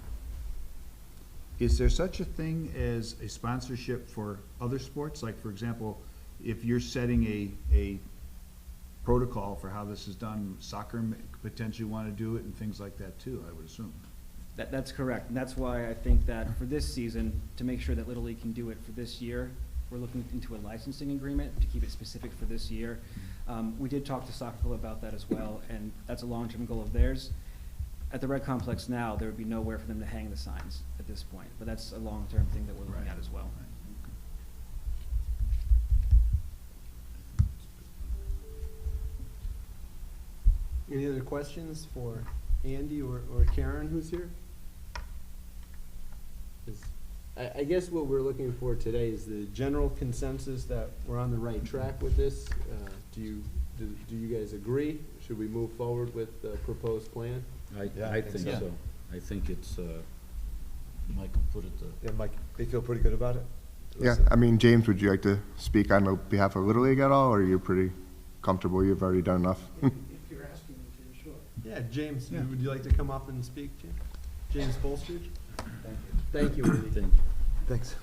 Speaker 8: Is there such a thing as a sponsorship for other sports? Like, for example, if you're setting a protocol for how this is done, soccer could potentially want to do it and things like that too, I would assume.
Speaker 13: That's correct, and that's why I think that for this season, to make sure that Little League can do it for this year, we're looking into a licensing agreement to keep it specific for this year. We did talk to Soccer Club about that as well, and that's a long-term goal of theirs. At the Red Complex now, there would be nowhere for them to hang the signs at this point, but that's a long-term thing that we're looking at as well.
Speaker 1: Any other questions for Andy or Karen, who's here? I guess what we're looking for today is the general consensus that we're on the right track with this. Do you guys agree? Should we move forward with the proposed plan?
Speaker 11: I think so. I think it's, Michael put it
Speaker 14: Yeah, Mike, they feel pretty good about it?
Speaker 15: Yeah, I mean, James, would you like to speak on behalf of Little League at all, or you're pretty comfortable, you've already done enough?
Speaker 12: If you're asking me to, sure.
Speaker 1: Yeah, James, would you like to come up and speak, James Bolstridge? Thank you, Andy.
Speaker 11: Thank you.
Speaker 14: Thanks.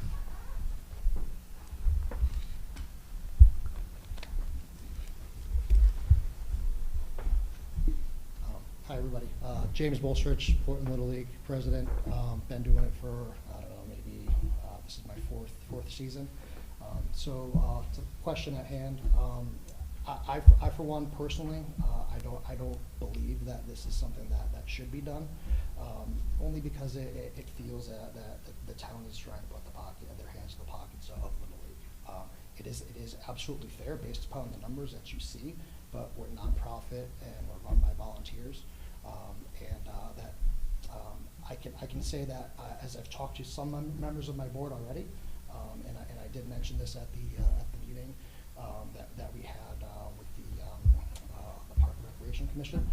Speaker 12: Hi, everybody. James Bolstridge, Portland Little League president. Been doing it for, I don't know, maybe this is my fourth season. So to the question at hand, I for one personally, I don't believe that this is something that should be done, only because it feels that the town is trying to put their hands in the pockets of Little League. It is absolutely fair based upon the numbers that you see, but we're nonprofit and we're run by volunteers, I can say that as I've talked to some members of my board already, and I did mention this at the meeting that we had with the Park and Recreation Commission,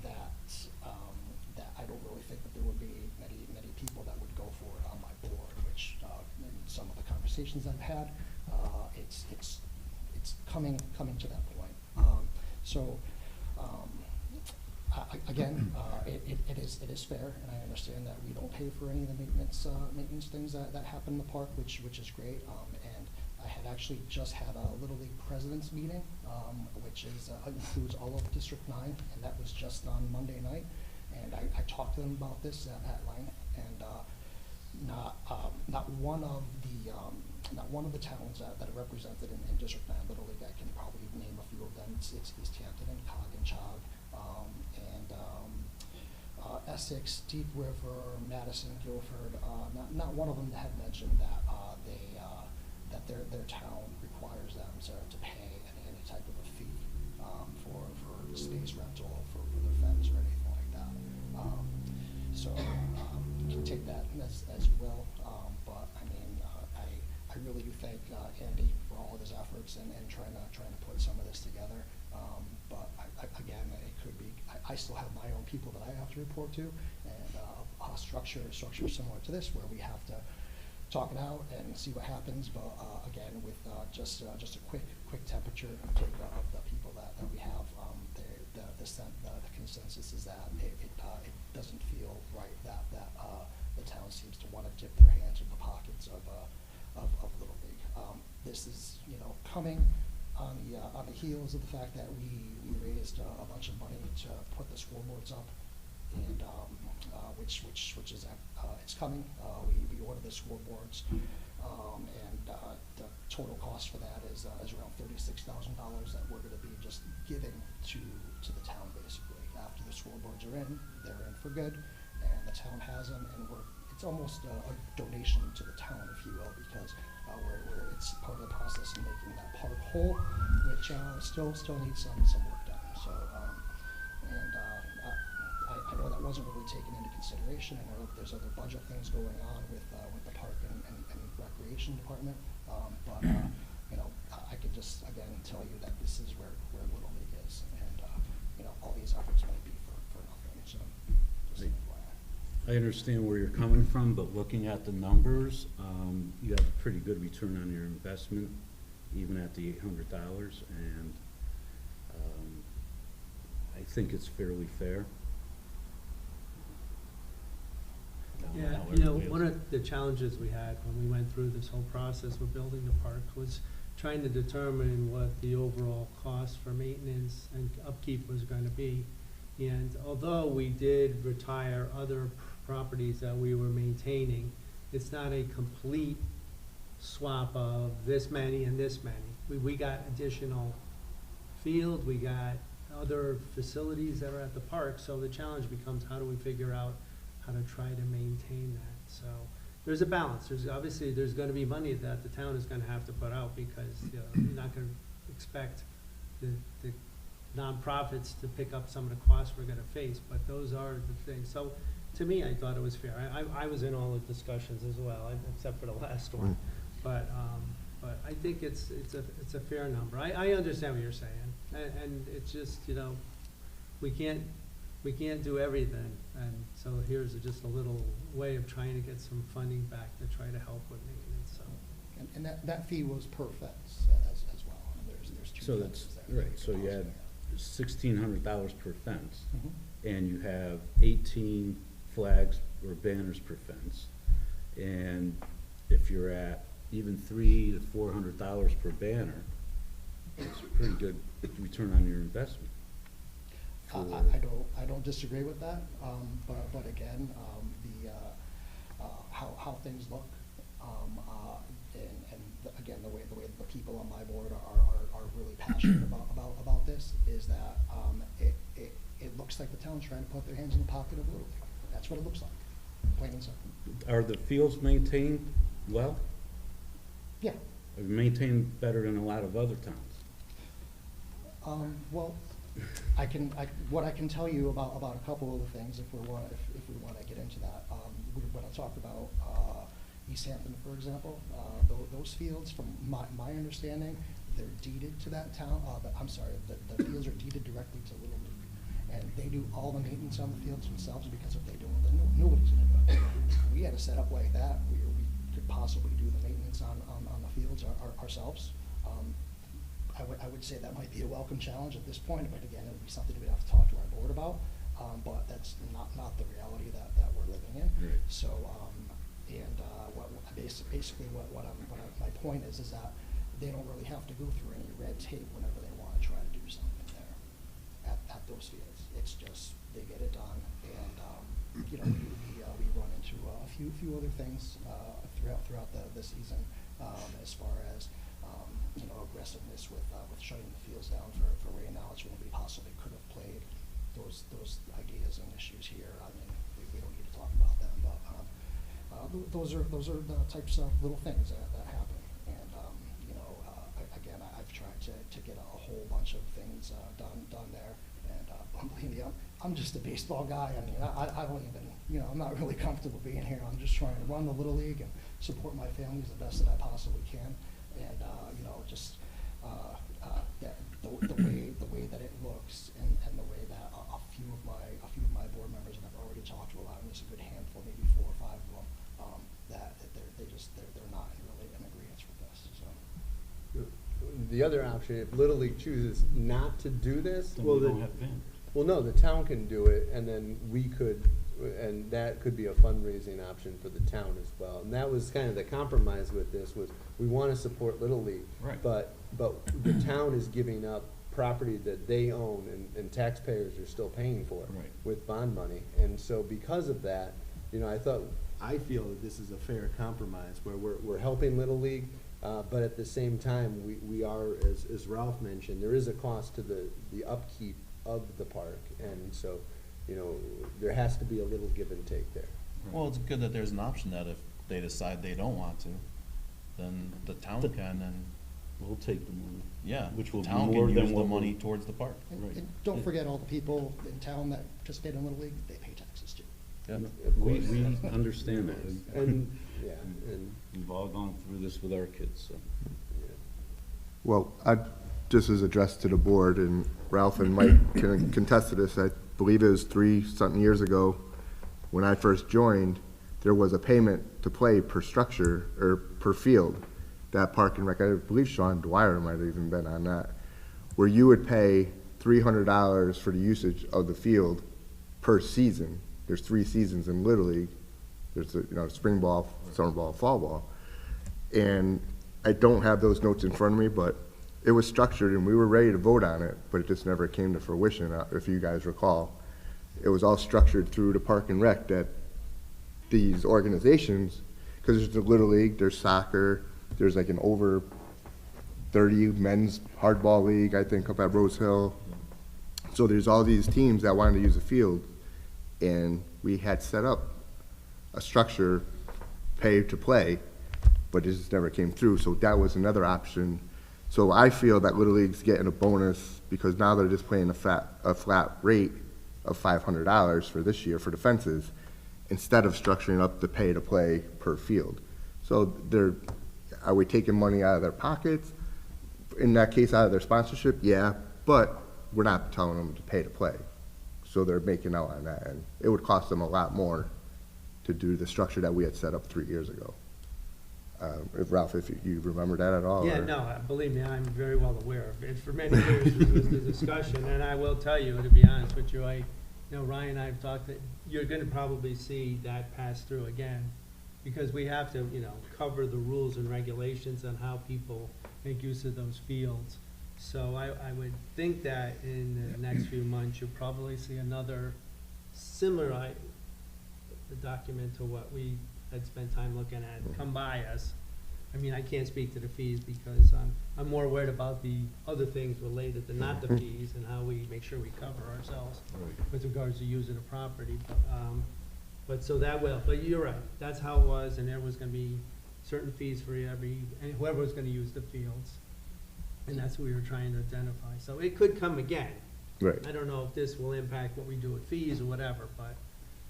Speaker 12: that I don't really think that there would be many people that would go for it on my board, which in some of the conversations I've had, it's coming to that point. So, again, it is fair, and I understand that we don't pay for any of the maintenance things that happen in the park, which is great. And I had actually just had a Little League President's meeting, which includes all of District 9, and that was just on Monday night. And I talked to them about this at length, and not one of the towns that are represented in District 9 Little League, I can probably name a few of them. It's East Hampton and Cog and Chog, and Essex, Deep River, Madison, Guilford. Not one of them had mentioned that that their town requires them to pay any type of a fee for space rental for their fence or anything like that. So you can take that as you will, but I mean, I really do thank Andy for all of his efforts and trying to put some of this together. But again, it could be, I still have my own people that I have to report to, and a structure similar to this where we have to talk it out and see what happens. But again, with just a quick temperature take of the people that we have, the consensus is that it doesn't feel right that the town seems to want to dip their hands in the pockets of Little League. This is, coming on the heels of the fact that we raised a bunch of money to put the scoreboards up, and which is it's coming. We ordered the scoreboards, and the total cost for that is around $36,000 that we're going to be just giving to the town basically. After the scoreboards are in, they're in for good, and the town has them, and it's almost a donation to the town, if you will, because where it's part of the process of making that park whole, which still needs some work done. So, and I know that wasn't really taken into consideration. I know there's other budget things going on with the park and recreation department, but I could just again tell you that this is where Little League is, and all these efforts might be for nothing. So, just an FYI.
Speaker 11: I understand where you're coming from, but looking at the numbers, you have a pretty good return on your investment, even at the $800, and I think it's fairly fair.
Speaker 16: Yeah, one of the challenges we had when we went through this whole process of building the park was trying to determine what the overall cost for maintenance and upkeep was going to be. And although we did retire other properties that we were maintaining, it's not a complete swap of this many and this many. We got additional field, we got other facilities that are at the park, so the challenge becomes how do we figure out how to try to maintain that. So there's a balance. Obviously there's going to be money that the town is going to have to put out, because you're not going to expect the nonprofits to pick up some of the costs we're going to face, but those are the things. So to me, I thought it was fair. I was in all the discussions as well, except for the last one. But I think it's a fair number. I understand what you're saying, and it's just, we can't do everything, and so here's just a little way of trying to get some funding back to try to help with maintenance. So,
Speaker 12: and that fee was per fence as well. And there's two
Speaker 11: So
Speaker 12: fences
Speaker 11: that's
Speaker 12: there.
Speaker 11: right. So you had $1,600 per fence,
Speaker 12: Mhm.
Speaker 11: and you have 18 flags or banners per fence, and if you're at even $300 to $400 per banner, it's a pretty good return on your investment.
Speaker 12: I don't disagree with that, but again, how things look, and again, the way the people on my board are really passionate about this is that it looks like the town's trying to put their hands in the pocket of Little League. That's what it looks like, plain and simple.
Speaker 11: Are the fields maintained well?
Speaker 12: Yeah.
Speaker 11: Are they maintained better than a lot of other towns?
Speaker 12: Well, what I can tell you about a couple of the things, if we want to get into that. When I talk about East Hampton, for example, those fields, from my understanding, they're deeded to that town. I'm sorry, the fields are deeded directly to Little League, and they do all the maintenance on the fields themselves, because if they don't, then nobody's going to do it. We had a setup like that where we could possibly do the maintenance on the fields ourselves. I would say that might be a welcome challenge at this point, but again, it would be something we'd have to talk to our board about. But that's not the reality that we're living in.
Speaker 11: Right.
Speaker 12: So, basically my point is that they don't really have to go through any red tape whenever they want to try to do something there at those fields. It's just, they get it done, and, we run into a few other things, throughout the season, as far as, aggressiveness with shutting the fields down for rain knowledge when we possibly could have played. Those ideas and issues here, I mean, we don't need to talk about them, but, those are the types of little things that happen. And, again, I've tried to get a whole bunch of things, done there. And, believe me, I'm just a baseball guy. I mean, I don't even, I'm not really comfortable being here. I'm just trying to run the Little League and support my family as the best that I possibly can. And, just, the way that it looks and the way that a few of my board members, and I've already talked to a lot, and there's a good handful, maybe 4 or 5 of them, that they're not really in agreement with this, so.
Speaker 1: The other option, if Little League chooses not to do this,
Speaker 11: Then
Speaker 1: well,
Speaker 11: we don't have vendors.
Speaker 1: well, no, the town can do it, and then we could, and that could be a fundraising option for the town as well. And that was kind of the compromise with this, was we want to support Little League.
Speaker 10: Right.
Speaker 1: But the town is giving up property that they own and taxpayers are still paying for
Speaker 10: Right.
Speaker 1: with bond money. And so because of that, I feel that this is a fair compromise where we're helping Little League, but at the same time, we are, as Ralph mentioned, there is a cost to the upkeep of the park. And so, there has to be a little give and take there.
Speaker 10: Well, it's good that there's an option that if they decide they don't want to, then the town can, and
Speaker 11: We'll take the money.
Speaker 10: yeah,
Speaker 11: Which will
Speaker 10: the
Speaker 11: be
Speaker 10: town
Speaker 11: more
Speaker 10: can
Speaker 11: than
Speaker 10: use the
Speaker 11: what
Speaker 10: money
Speaker 11: we-
Speaker 10: towards the park.
Speaker 12: And don't forget all the people in town that participate in Little League, they pay taxes too.
Speaker 1: Of
Speaker 11: We
Speaker 1: course.
Speaker 11: understand that.
Speaker 1: And, yeah, and,
Speaker 11: We've all gone through this with our kids, so.
Speaker 15: Well, just as addressed to the board, and Ralph and Mike can contest to this, I believe it was 3-something years ago, when I first joined, there was a payment to play per structure, or per field, that Park and Rec, I believe Sean Dwyer might have even been on that, where you would pay $300 for the usage of the field per season. There's 3 seasons in Little League. There's spring ball, summer ball, fall ball. And I don't have those notes in front of me, but it was structured and we were ready to vote on it, but it just never came to fruition, if you guys recall. It was all structured through the Park and Rec that these organizations, because there's the Little League, there's soccer, there's like an over 30 men's hardball league, I think, up at Rose Hill. So there's all these teams that wanted to use the field, and we had set up a structure, pay to play, but it just never came through. So that was another option. So I feel that Little League's getting a bonus because now they're just paying a flat rate of $500 for this year for the fences, instead of structuring up the pay to play per field. So are we taking money out of their pockets? In that case, out of their sponsorship, yeah, but we're not telling them to pay to play. So they're making out on that, and it would cost them a lot more to do the structure that we had set up 3 years ago. Ralph, if you remember that at all?
Speaker 16: Yeah,
Speaker 15: or-
Speaker 16: no, believe me, I'm very well aware of it. For many years, it was the discussion, and I will tell you, to be honest with you, Ryan and I have talked that you're gonna probably see that pass through again, because we have to, cover the rules and regulations on how people make use of those fields. So I would think that in the next few months, you'll probably see another similar document to what we had spent time looking at come by us. I mean, I can't speak to the fees because I'm more worried about the other things related to not the fees and how we make sure we cover ourselves with regards to using the property. But so that will, but you're right, that's how it was, and there was gonna be certain fees for and whoever was gonna use the fields. And that's what we were trying to identify. So it could come again.
Speaker 15: Right.
Speaker 16: I don't know if this will impact what we do with fees or whatever, but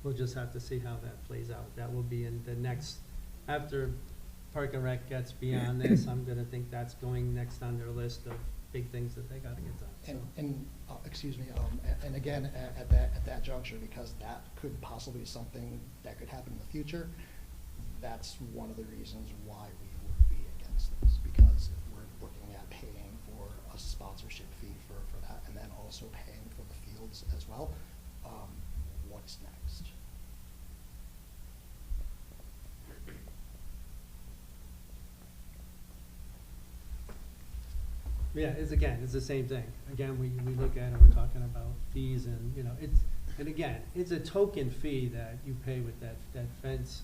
Speaker 16: we'll just have to see how that plays out. That will be in the next, after Park and Rec gets beyond this, I'm gonna think that's going next on their list of big things that they gotta get done.
Speaker 12: Excuse me, and again, at that juncture, because that could possibly be something that could happen in the future, that's one of the reasons why we would be against this, because if we're looking at paying for a sponsorship fee for that, and then also paying for the fields as well. What's next?
Speaker 16: Yeah, it's the same thing. Again, we look at it, we're talking about fees and, and again, it's a token fee that you pay with that fence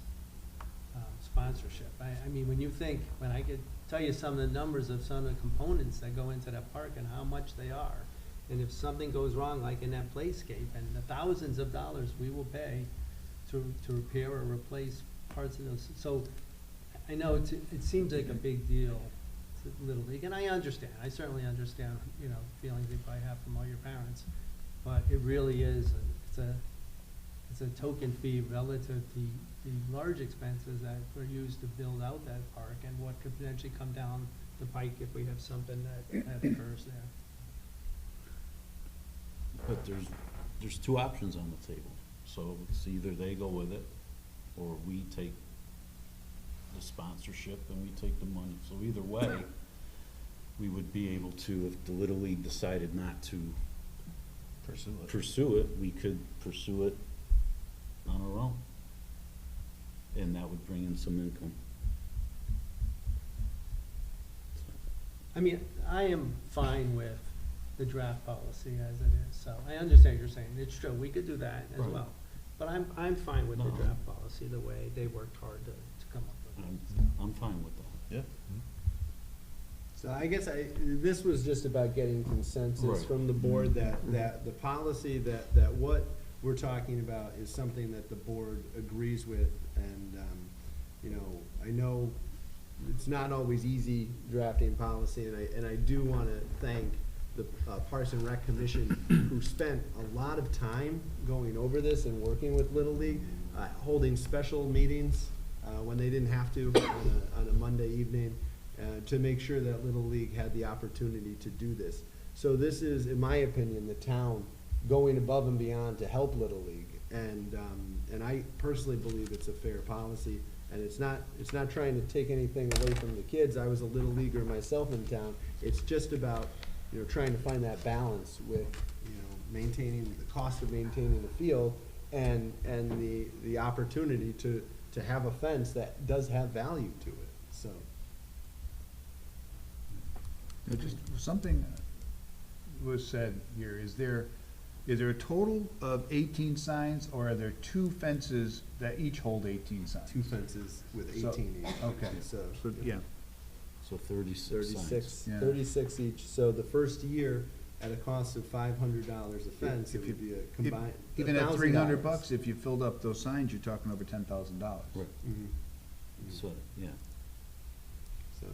Speaker 16: sponsorship. I mean, when I could tell you some of the numbers of some of the components that go into that park and how much they are. And if something goes wrong, like in that playscape, and the thousands of dollars we will pay to repair or replace parts of those. So I know it seems like a big deal to Little League, and I certainly understand, feelings you probably have from all your parents. But it really is, it's a token fee relative to the large expenses that were used to build out that park and what could potentially come down the pike if we have something that occurs there.
Speaker 11: But there's two options on the table. So it's either they go with it, or we take the sponsorship and we take the money. So either way, we would be able to, if the Little League decided not to pursue it, we could pursue it on our own. And that would bring in some income.
Speaker 16: I mean, I am fine with the draft policy as it is, so I understand what you're saying. It's true, we could do that as
Speaker 11: Right.
Speaker 16: well. But I'm fine with the
Speaker 11: No.
Speaker 16: draft policy, the way they worked hard to come up with it.
Speaker 11: I'm fine with that.
Speaker 9: Yeah.
Speaker 1: So I guess this was just about getting consensus
Speaker 11: Right.
Speaker 1: from the board that the policy, that what we're talking about is something that the board agrees with. And, I know it's not always easy drafting policy, and I do want to thank the Parks and Rec Commission, who spent a lot of time going over this and working with Little League, holding special meetings when they didn't have to on a Monday evening, to make sure that Little League had the opportunity to do this. So this is, in my opinion, the town going above and beyond to help Little League. And I personally believe it's a fair policy, and it's not trying to take anything away from the kids. I was a Little Leaguer myself in town. It's just about, trying to find that balance with, maintaining the cost of maintaining the field and the opportunity to have a fence that does have value to it, so.
Speaker 8: Just something was said here, is there a total of 18 signs, or are there two fences that each hold 18 signs?
Speaker 1: Two fences with
Speaker 8: So-
Speaker 1: 18 each.
Speaker 8: Okay,
Speaker 1: So,
Speaker 8: yeah.
Speaker 11: So 36 signs.
Speaker 1: 36,
Speaker 8: Yeah.
Speaker 1: 36 each. So the first year, at a cost of $500 a fence, it
Speaker 8: If
Speaker 1: would be a combined.
Speaker 8: Even at
Speaker 1: $1,000.
Speaker 8: $300, if you filled up those signs, you're talking over $10,000.
Speaker 11: Right.
Speaker 1: Mhm.
Speaker 11: So, yeah.
Speaker 1: So,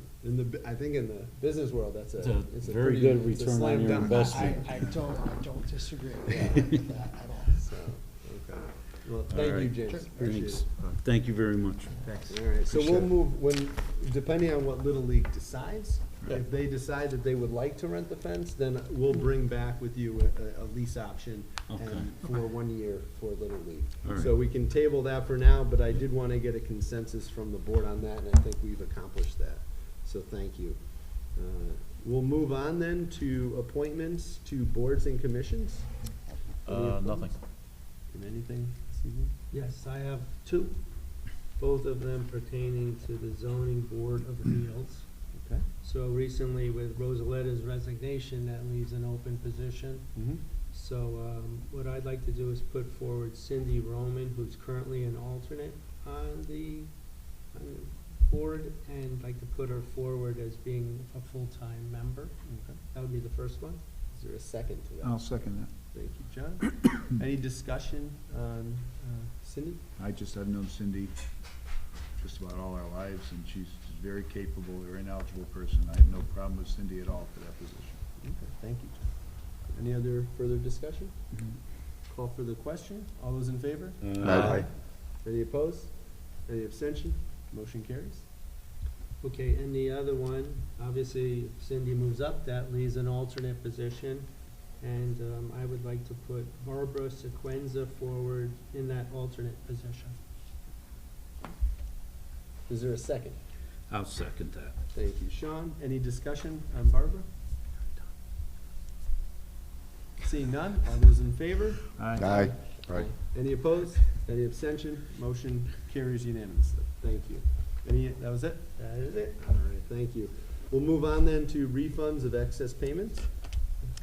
Speaker 1: I think in the business world, it's a
Speaker 11: very
Speaker 1: pretty-
Speaker 11: good
Speaker 1: it's a
Speaker 11: return on
Speaker 1: slam
Speaker 11: your
Speaker 1: dunk.
Speaker 11: investment.
Speaker 12: I don't disagree with that at all.
Speaker 1: So, okay. Well, thank you,
Speaker 11: right.
Speaker 1: James.
Speaker 12: Sure.
Speaker 1: Appreciate
Speaker 11: Thanks.
Speaker 1: it.
Speaker 11: Thank you very much.
Speaker 8: Thanks.
Speaker 1: All right, so we'll
Speaker 8: Appreciate it.
Speaker 1: move, depending on what Little League decides,
Speaker 11: Right.
Speaker 1: if they decide that they would like to rent the fence, then we'll bring back with you a lease option
Speaker 11: Okay.
Speaker 1: and for 1 year for Little League.
Speaker 11: All right.
Speaker 1: So we can table that for now, but I did want to get a consensus from the board on that, and I think we've accomplished that. So thank you. We'll move on then to appointments to boards and commissions. Any
Speaker 10: Nothing.
Speaker 1: appointments? And anything this evening?
Speaker 16: Yes, I have two, both of them pertaining to the zoning board of appeals.
Speaker 1: Okay.
Speaker 16: So recently with Rosaleta's resignation, that leaves an open position.
Speaker 1: Mm-hmm.
Speaker 16: So what I'd like to do is put forward Cindy Roman, who's currently an alternate on the board, and like to put her forward as being a full-time member.
Speaker 1: Okay.
Speaker 16: That would be the first one.
Speaker 1: Is there a second to that?
Speaker 8: I'll second
Speaker 1: Thank you, John. Any discussion on Cindy?
Speaker 8: that. I've known Cindy just about all our lives, and she's a very capable, very knowledgeable person. I have no problem with Cindy at all for that position.
Speaker 1: Okay, thank you, John. Any other further discussion? Call for the question. All those in favor?
Speaker 11: Aye.
Speaker 1: Any opposed? Any abstention? Motion carries.
Speaker 16: Okay, and the other one, obviously if Cindy moves up, that leaves an alternate position. And I would like to put Barbara Sequenza forward in that alternate position.
Speaker 1: Is there a second?
Speaker 11: I'll second that.
Speaker 1: Thank you, Sean. Any discussion on Barbara? Seeing none, all those in favor?
Speaker 15: Aye.
Speaker 1: Any opposed? Any abstention? Motion carries unanimously. Thank you. That was it? That is it? All right, thank you. We'll move on then to refunds of excess payments.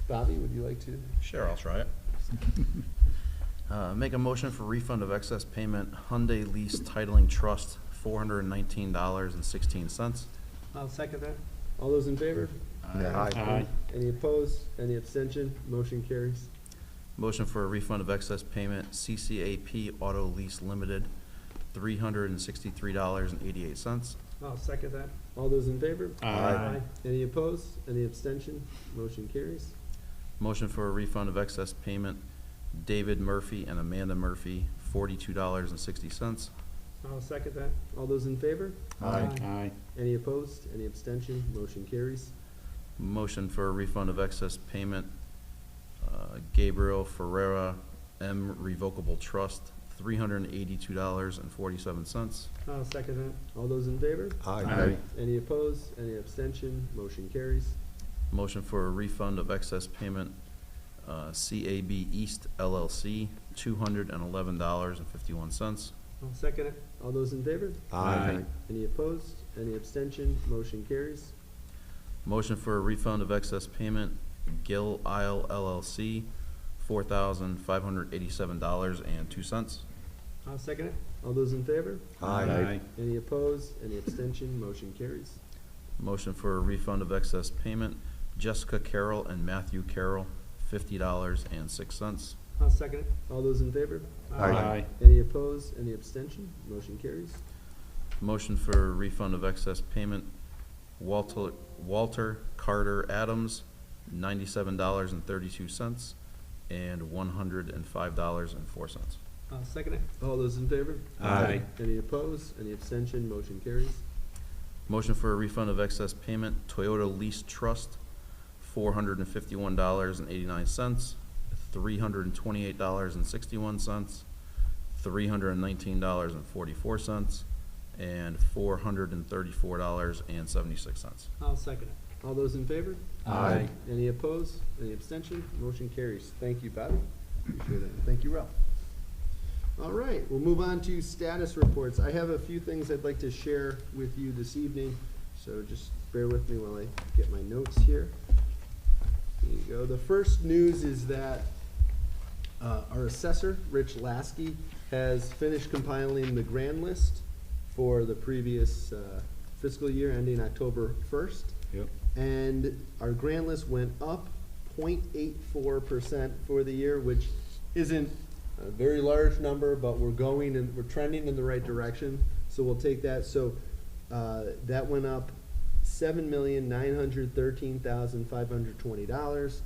Speaker 1: Bobby, would you like to?
Speaker 10: Sure, I'll try it. Make a motion for refund of excess payment, Hyundai Lease Titling Trust, $419.16.
Speaker 16: I'll second that.
Speaker 1: All those in favor?
Speaker 8: Aye.
Speaker 1: Any opposed? Any abstention? Motion carries.
Speaker 10: Motion for a refund of excess payment, CCAP Auto Lease Limited, $363.88.
Speaker 16: I'll second that.
Speaker 1: All those in favor?
Speaker 11: Aye.
Speaker 1: Any opposed? Any abstention? Motion carries.
Speaker 10: Motion for a refund of excess payment, David Murphy and Amanda Murphy, $42.60.
Speaker 16: I'll second that.
Speaker 1: All those in favor?
Speaker 11: Aye.
Speaker 1: Any opposed? Any abstention? Motion carries.
Speaker 10: Motion for a refund of excess payment, Gabriel Ferreira M Revocable Trust, $382.47.
Speaker 16: I'll second that.
Speaker 1: All those in favor?
Speaker 11: Aye.
Speaker 1: Any opposed? Any abstention? Motion carries.
Speaker 10: Motion for a refund of excess payment, CAB East LLC, $211.51.
Speaker 16: I'll second it.
Speaker 1: All those in favor?
Speaker 11: Aye.
Speaker 1: Any opposed? Any abstention? Motion carries.
Speaker 10: Motion for a refund of excess payment, Gill Isle LLC, $4,587.02.
Speaker 16: I'll second it.
Speaker 1: All those in favor?
Speaker 11: Aye.
Speaker 1: Any opposed? Any abstention? Motion carries.
Speaker 10: Motion for a refund of excess payment, Jessica Carroll and Matthew Carroll, $50.06.
Speaker 16: I'll second it.
Speaker 1: All those in favor?
Speaker 11: Aye.
Speaker 1: Any opposed? Any abstention? Motion carries.
Speaker 10: Motion for a refund of excess payment, Walter Carter Adams, $97.32 and $105.04.
Speaker 16: I'll second it.
Speaker 1: All those in favor?
Speaker 11: Aye.
Speaker 1: Any opposed? Any abstention? Motion carries.
Speaker 10: Motion for a refund of excess payment, Toyota Lease Trust, $451.89, $328.61, $319.44, and $434.76.
Speaker 16: I'll second it.
Speaker 1: All those in favor?
Speaker 11: Aye.
Speaker 1: Any opposed? Any abstention? Motion carries. Thank you, Bobby. Appreciate it. Thank you, Ralph. All right, we'll move on to status reports. I have a few things I'd like to share with you this evening, so just bear with me while I get my notes here. There you go. The first news is that our assessor, Rich Lasky, has finished compiling the grand list for the previous fiscal year ending October 1st.
Speaker 11: Yep.
Speaker 1: And our grand list went up 0.84% for the year, which isn't a very large number, but we're going and we're trending in the right direction. So we'll take that. So that went up $7,913,520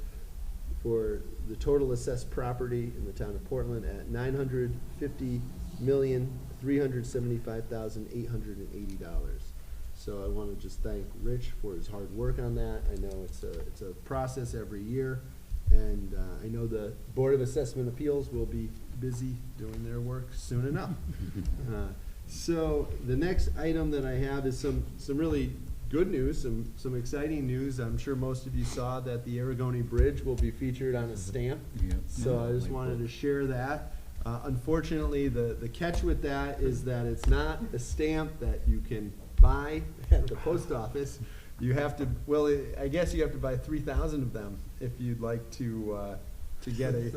Speaker 1: for the total assessed property in the town of Portland at $950,375,880. So I want to just thank Rich for his hard work on that. I know it's a process every year, and I know the Board of Assessment Appeals will be busy doing their work soon enough. So the next item that I have is some really good news, some exciting news. I'm sure most of you saw that the Aragoni Bridge will be featured on a stamp.
Speaker 11: Yep.
Speaker 1: So I just wanted to share that. Unfortunately, the catch with that is that it's not a stamp that you can buy at the post office. You have to, well, I guess you have to buy 3,000 of them if you'd like to get a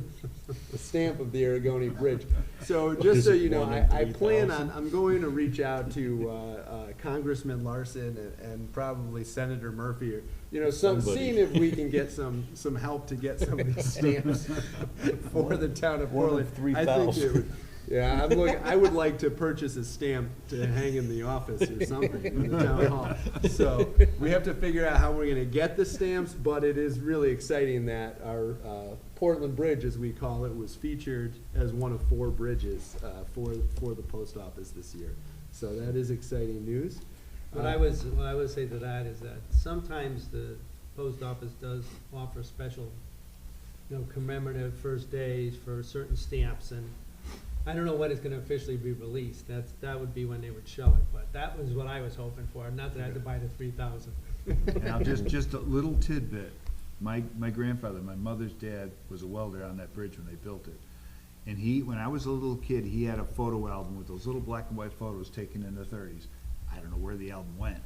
Speaker 1: stamp of the Aragoni Bridge. So just so you know, I plan on, I'm going to reach out to Congressman Larson and probably Senator Murphy, or, you know, seeing if we can get some help to get some of these stamps for the town of Portland. I think it would, yeah, I would like to purchase a stamp to hang in the office or something in the town hall. So we have to figure out how we're going to get the stamps, but it is really exciting that our Portland Bridge, as we call it, was featured as one of 4 bridges for the post office this year. So that is exciting news.
Speaker 16: What I would say to that is that sometimes the post office does offer special, commemorative first days for certain stamps, and I don't know when it's gonna officially be released. That would be when they would show it, but that was what I was hoping for, not that I had to buy the 3,000.
Speaker 8: Now, just a little tidbit. My grandfather, my mother's dad, was a welder on that bridge when they built it. And when I was a little kid, he had a photo album with those little black and white photos taken in the 30s. I don't know where the album went,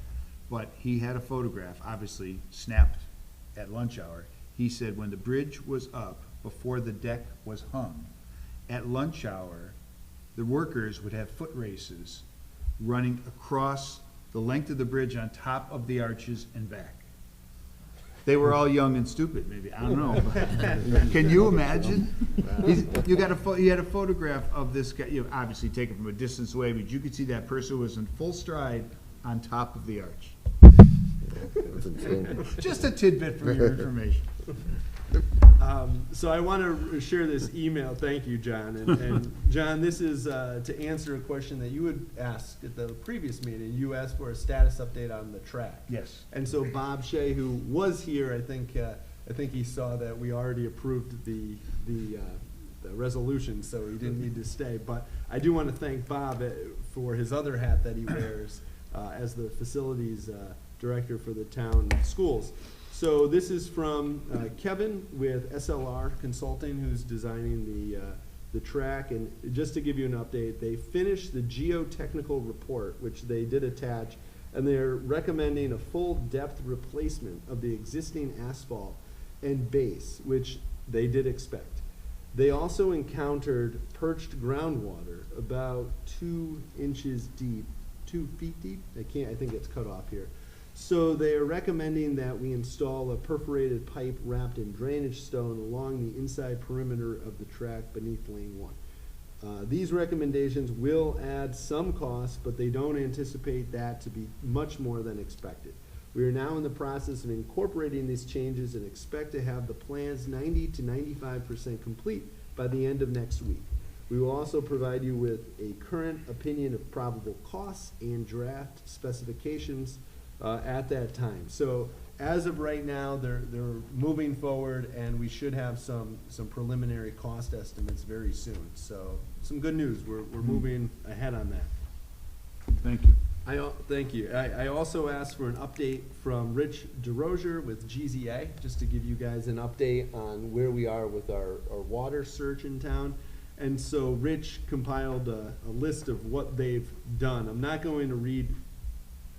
Speaker 8: but he had a photograph, obviously snapped at lunch hour. He said when the bridge was up, before the deck was hung, at lunch hour, the workers would have foot races running across the length of the bridge on top of the arches and back. They were all young and stupid, maybe, I don't know. But can you imagine? He had a photograph of this guy, obviously taken from a distance away, but you could see that person was in full stride on top of the arch.
Speaker 15: That's insane.
Speaker 8: Just a tidbit for your information.
Speaker 1: So I want to share this email. Thank you, John. And John, this is to answer a question that you had asked at the previous meeting. You asked for a status update on the track.
Speaker 8: Yes.
Speaker 1: And so Bob Shea, who was here, I think he saw that we already approved the resolution, so he didn't need to stay. But I do want to thank Bob for his other hat that he wears as the facilities director for the town schools. So this is from Kevin with SLR Consulting, who's designing the track. And just to give you an update, they finished the geotechnical report, which they did attach, and they're recommending a full depth replacement of the existing asphalt and base, which they did expect. They also encountered perched groundwater about 2 inches deep, 2 feet deep. I think it's cut off here. So they are recommending that we install a perforated pipe wrapped in drainage stone along the inside perimeter of the track beneath lane 1. These recommendations will add some costs, but they don't anticipate that to be much more than expected. We are now in the process of incorporating these changes and expect to have the plans 90 to 95% complete by the end of next week. We will also provide you with a current opinion of probable costs and draft specifications at that time. So as of right now, they're moving forward, and we should have some preliminary cost estimates very soon. So some good news. We're moving ahead on that.
Speaker 8: Thank you.
Speaker 1: Thank you. I also asked for an update from Rich DeRozier with GZA, just to give you guys an update on where we are with our water search in town. And so Rich compiled a list of what they've done. I'm not going to read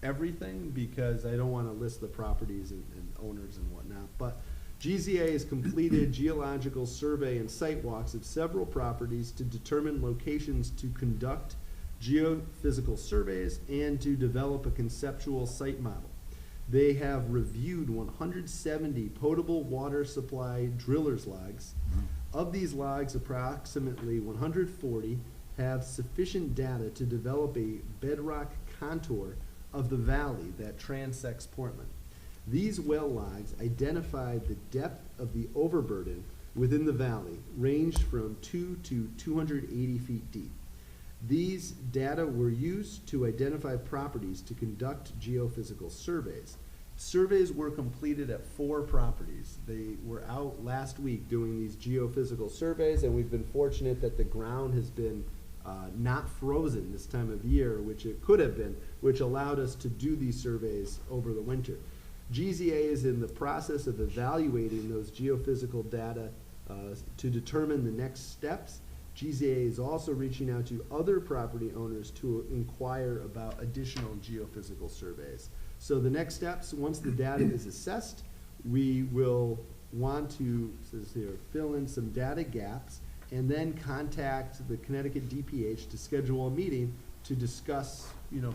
Speaker 1: everything because I don't want to list the properties and owners and whatnot, but GZA has completed geological survey and site walks of several properties to determine locations to conduct geophysical surveys and to develop a conceptual site model. They have reviewed 170 potable water supply driller's logs. Of these logs, approximately 140 have sufficient data to develop a bedrock contour of the valley that transects Portland. These well logs identified the depth of the overburden within the valley, ranged from 2 to 280 feet deep. These data were used to identify properties to conduct geophysical surveys. Surveys were completed at 4 properties. They were out last week doing these geophysical surveys, and we've been fortunate that the ground has been not frozen this time of year, which it could have been, which allowed us to do these surveys over the winter. GZA is in the process of evaluating those geophysical data to determine the next steps. GZA is also reaching out to other property owners to inquire about additional geophysical surveys. So the next steps, once the data is assessed, we will want to, it says here, fill in some data gaps and then contact the Connecticut DPH to schedule a meeting to discuss,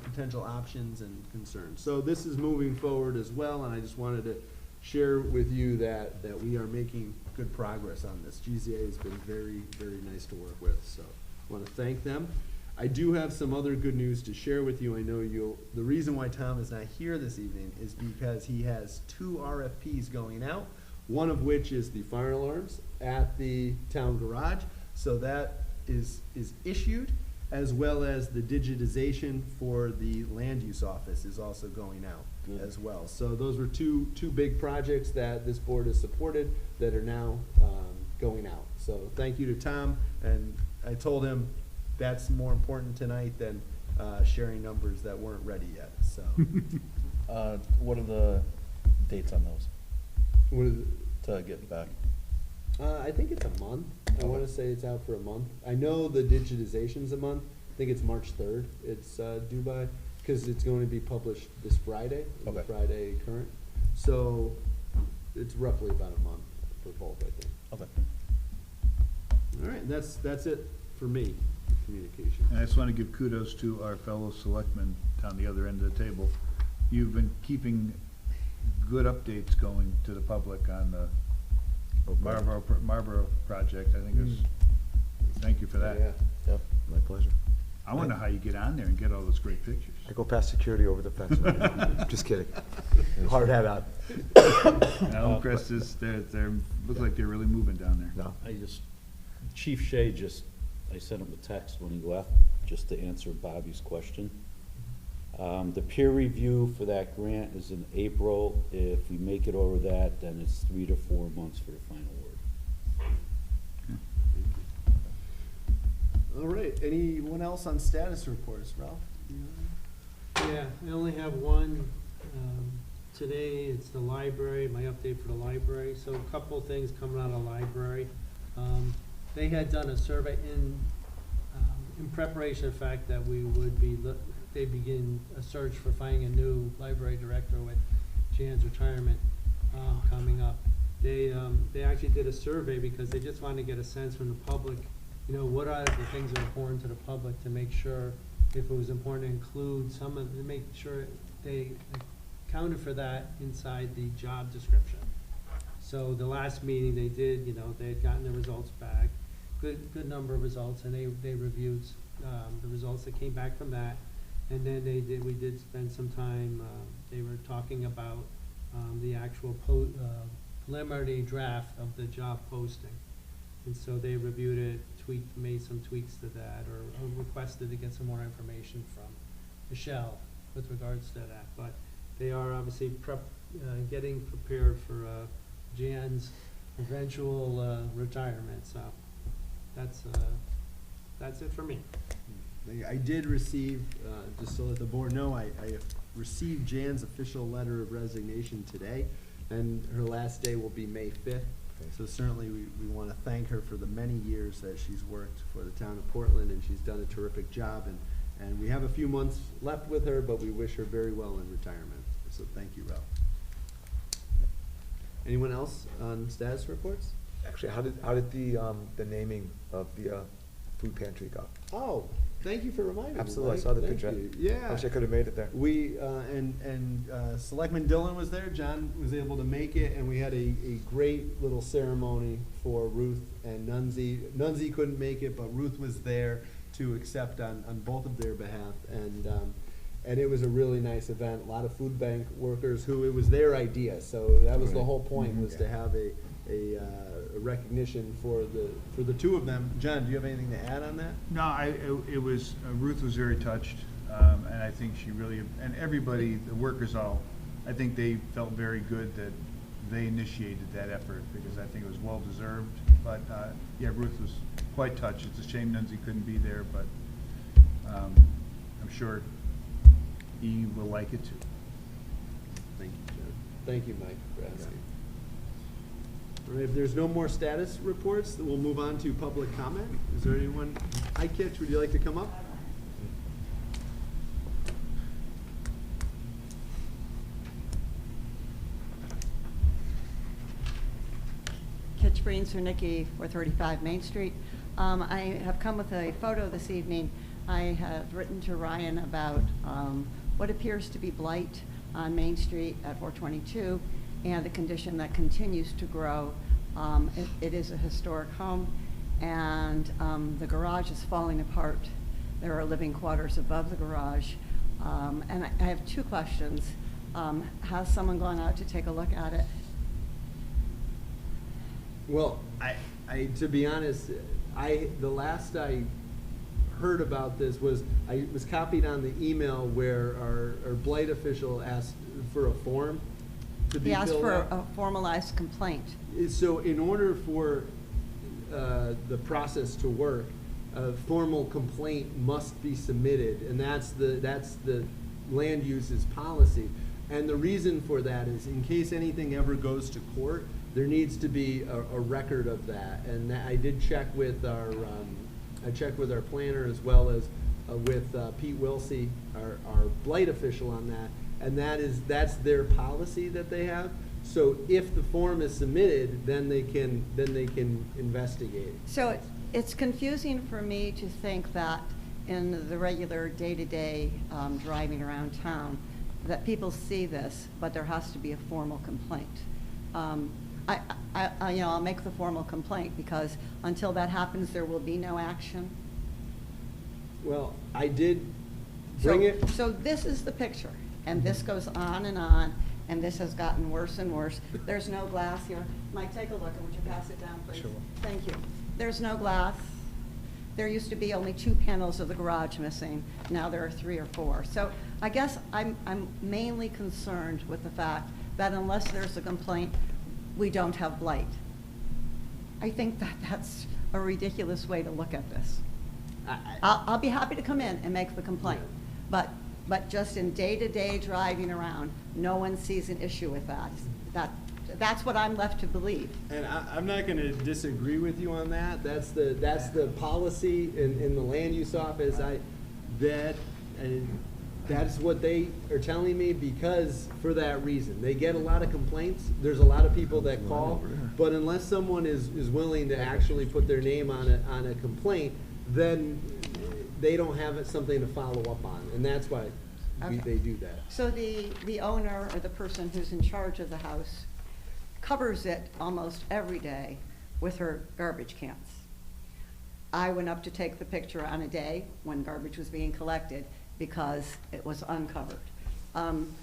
Speaker 1: potential options and concerns. So this is moving forward as well, and I just wanted to share with you that we are making good progress on this. GZA has been very, very nice to work with, so I want to thank them. I do have some other good news to share with you. I know the reason why Tom is not here this evening is because he has 2 RFPs going out, one of which is the fire alarms at the town garage. So that is issued, as well as the digitization for the land use office is also going out as well. So those were two big projects that this board has supported that are now going out. So thank you to Tom, and I told him that's more important tonight than sharing numbers that weren't ready yet. So
Speaker 10: What are the dates on those? to get back?
Speaker 1: I think it's a month. I wanna say it's out for a month. I know the digitization's a month. I think it's March 3rd. It's due by, because it's going to be published this Friday, on the
Speaker 10: Okay.
Speaker 1: Friday current. So it's roughly about a month for both, I think.
Speaker 10: Okay.
Speaker 1: All right, that's it for me, communication.
Speaker 8: And I just want to give kudos to our fellow selectmen down the other end of the table. You've been keeping good updates going to the public on the Marlboro project. I think it's, thank you for that.
Speaker 1: Yeah.
Speaker 14: Yep, my pleasure.
Speaker 8: I wonder how you get on there and get all those great pictures.
Speaker 14: I go past security over the fence right now. Just kidding. Hard hat out.
Speaker 8: Now, Chris, they're, look like they're really moving down there.
Speaker 14: No.
Speaker 11: Chief Shea I sent him a text when he left, just to answer Bobby's question. The peer review for that grant is in April. If we make it over that, then it's 3 to 4 months for the final word.
Speaker 1: All right, anyone else on status reports, Ralph?
Speaker 16: Yeah, I only have one. Today, it's the library, my update for the library. So a couple of things coming out of the library. They had done a survey in preparation of the fact that we would be, they begin a search for finding a new library director with Jan's retirement coming up. They actually did a survey because they just wanted to get a sense from the public, you know, what are the things that are important to the public, to make sure, if it was important to include some of, to make sure they accounted for that inside the job description. So the last meeting they did, you know, they had gotten the results back, good number of results, and they reviewed the results that came back from that. And then we did spend some time, they were talking about the actual preliminary draft of the job posting. And so they reviewed it, made some tweaks to that, or requested to get some more information from Michelle with regards to that. But they are obviously getting prepared for Jan's eventual retirement. So that's it for me.
Speaker 1: I did receive, just so that the board know, I received Jan's official letter of resignation today, and her last day will be May 5th. So certainly we want to thank her for the many years that she's worked for the town of Portland, and she's done a terrific job. And we have a few months left with her, but we wish her very well in retirement. So thank you, Ralph. Anyone else on status reports?
Speaker 14: Actually, how did the naming of the food pantry go?
Speaker 1: Oh, thank you for reminding me.
Speaker 14: Absolutely, I
Speaker 1: Mike.
Speaker 14: saw the
Speaker 1: Thank
Speaker 14: picture.
Speaker 1: you. Yeah.
Speaker 14: I wish I could have made it there.
Speaker 1: We, Selectman Dillon was there, John was able to make it, and we had a great little ceremony for Ruth and Nunzi. Nunzi couldn't make it, but Ruth was there to accept on both of their behalf, and it was a really nice event. A lot of food bank workers who, it was their idea, so that was the whole point, was to have a recognition for the two of them. John, do you have anything to add on that?
Speaker 8: No, it was, Ruth was very touched, and I think she really, and everybody, the workers all, I think they felt very good that they initiated that effort, because I think it was well-deserved. But, yeah, Ruth was quite touched. It's a shame Nunzi couldn't be there, but I'm sure he will like it too.
Speaker 1: Thank you, John. Thank you, Mike, for asking. All right, if there's no more status reports, then we'll move on to public comment. Is there anyone? Hi, Kitch, would you like to come up?
Speaker 17: Kitch Breen, Nikki, 435 Main Street. I have come with a photo this evening. I have written to Ryan about what appears to be blight on Main Street at 422 and the condition that continues to grow. It is a historic home, and the garage is falling apart. There are living quarters above the garage. And I have two questions. Has someone gone out to take a look at it?
Speaker 1: Well, I to be honest, the last I heard about this was, I was copied on the email where our blight official asked for a form to be filled out.
Speaker 17: He asked for a formalized complaint.
Speaker 1: So in order for the process to work, a formal complaint must be submitted, and that's the land uses policy. And the reason for that is, in case anything ever goes to court, there needs to be a record of that. And I did check with our, I checked with our planner as well as with Pete Wilsey, our blight official on that. And that's their policy that they have. So if the form is submitted, then they can investigate.
Speaker 17: So it's confusing for me to think that in the regular day-to-day driving around town, that people see this, but there has to be a formal complaint. I'll make the formal complaint, because until that happens, there will be no action.
Speaker 1: Well, I did bring it.
Speaker 17: So this is the picture, and this goes on, and this has gotten worse and worse. There's no glass here. Mike, take a look, and would you pass it down, please?
Speaker 14: Sure.
Speaker 17: Thank you. There's no glass. There used to be only 2 panels of the garage missing. Now there are 3 or 4. So I guess I'm mainly concerned with the fact that unless there's a complaint, we don't have blight. I think that that's a ridiculous way to look at this. I'll be happy to come in and make the complaint, but just in day-to-day driving around, no one sees an issue with that. That's what I'm left to believe.
Speaker 1: And I'm not going to disagree with you on that. That's the policy in the land use office. That's what they are telling me, because for that reason. They get a lot of complaints. There's a lot of people that call, but unless someone is willing to actually put their name on a complaint, then they don't have something to follow up on, and that's why they do that.
Speaker 17: So the owner or the person who's in charge of the house covers it almost every day with her garbage cans. I went up to take the picture on a day when garbage was being collected because it was uncovered. I'm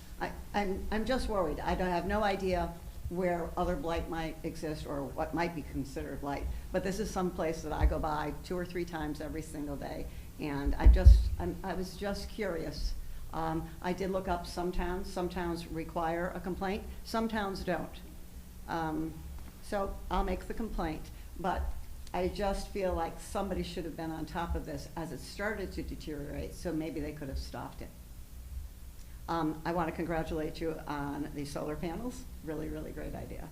Speaker 17: just worried. I have no idea where other blight might exist or what might be considered blight, but this is some place that I go by 2 or 3 times every single day, and I was just curious. I did look up some towns require a complaint, some towns don't. So I'll make the complaint, but I just feel like somebody should have been on top of this as it started to deteriorate, so maybe they could have stopped it. I want to congratulate you on the solar panels. Really, really great idea.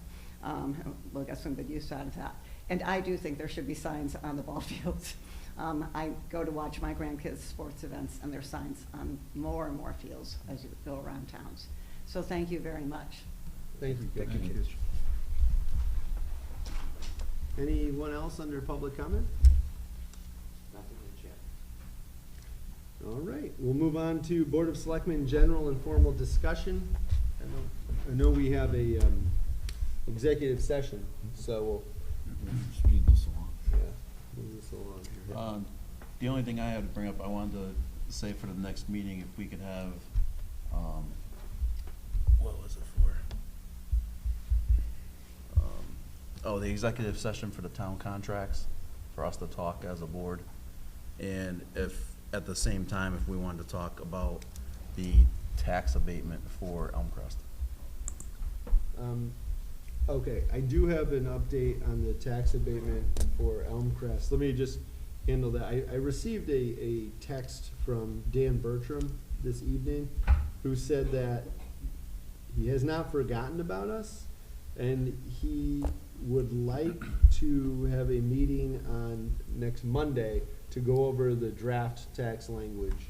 Speaker 17: We'll get some good use out of that. And I do think there should be signs on the ball fields. I go to watch my grandkids' sports events, and there's signs on more and more fields as you go around towns. So thank you very much.
Speaker 1: Thank you.
Speaker 14: Thank you.
Speaker 1: Anyone else under public comment? Nothing in chat. All right, we'll move on to Board of Selectmen general informal discussion. I know we have a executive session, so we'll
Speaker 10: Speed this along.
Speaker 1: move this along here.
Speaker 10: The only thing I had to bring up, I wanted to say for the next meeting, if we could have, what was it for? The executive session for the town contracts, for us to talk as a board. And if, at the same time, if we wanted to talk about the tax abatement for Elmcrest.
Speaker 1: Okay, I do have an update on the tax abatement for Elmcrest. Let me just handle that. I received a text from Dan Bertram this evening, who said that he has not forgotten about us, and he would like to have a meeting on next Monday to go over the draft tax language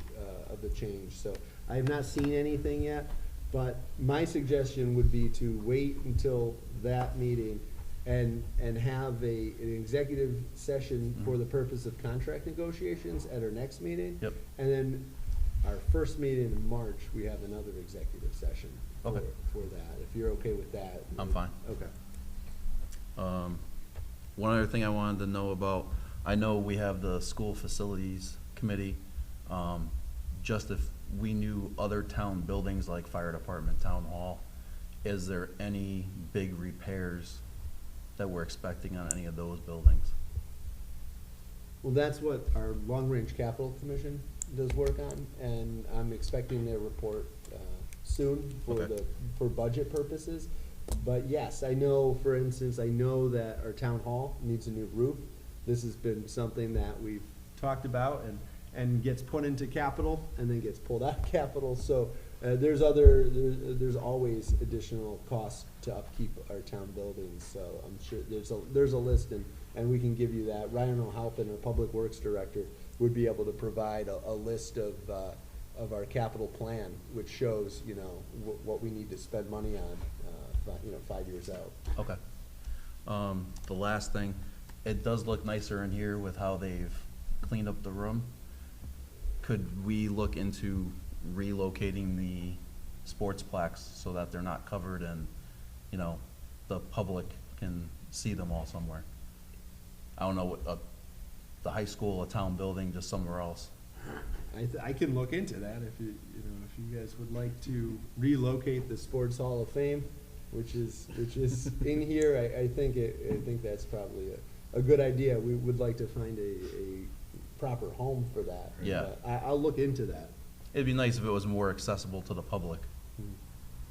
Speaker 1: of the change. So I have not seen anything yet, but my suggestion would be to wait until that meeting and have an executive session for the purpose of contract negotiations at our next meeting.
Speaker 10: Yep.
Speaker 1: And then our first meeting in March, we have another executive session for that, if you're okay with that.
Speaker 10: I'm fine.
Speaker 1: Okay.
Speaker 10: One other thing I wanted to know about, I know we have the school facilities committee, just if we knew other town buildings like fire department, town hall, is there any big repairs that we're expecting on any of those buildings?
Speaker 1: Well, that's what our long-range capital commission does work on, and I'm expecting their report soon for budget purposes. But yes, I know, for instance, I know that our town hall needs a new roof. This has been something that we've talked about and gets put into capital and then gets pulled out of capital. So there's always additional costs to upkeep our town buildings, so I'm sure there's a list, and we can give you that. Ryan O'Halpin, our Public Works Director, would be able to provide a list of our capital plan, which shows, you know, what we need to spend money on, 5 years out.
Speaker 10: Okay. The last thing, it does look nicer in here with how they've cleaned up the room. Could we look into relocating the sports plaques so that they're not covered and, you know, the public can see them all somewhere? I don't know, what the high school, a town building, just somewhere else.
Speaker 1: I can look into that if you guys would like to relocate the Sports Hall of Fame, which is in here. I think that's probably a good idea. We would like to find a proper home for that.
Speaker 10: Yeah.
Speaker 1: I'll look into that.
Speaker 10: It'd be nice if it was more accessible to the public,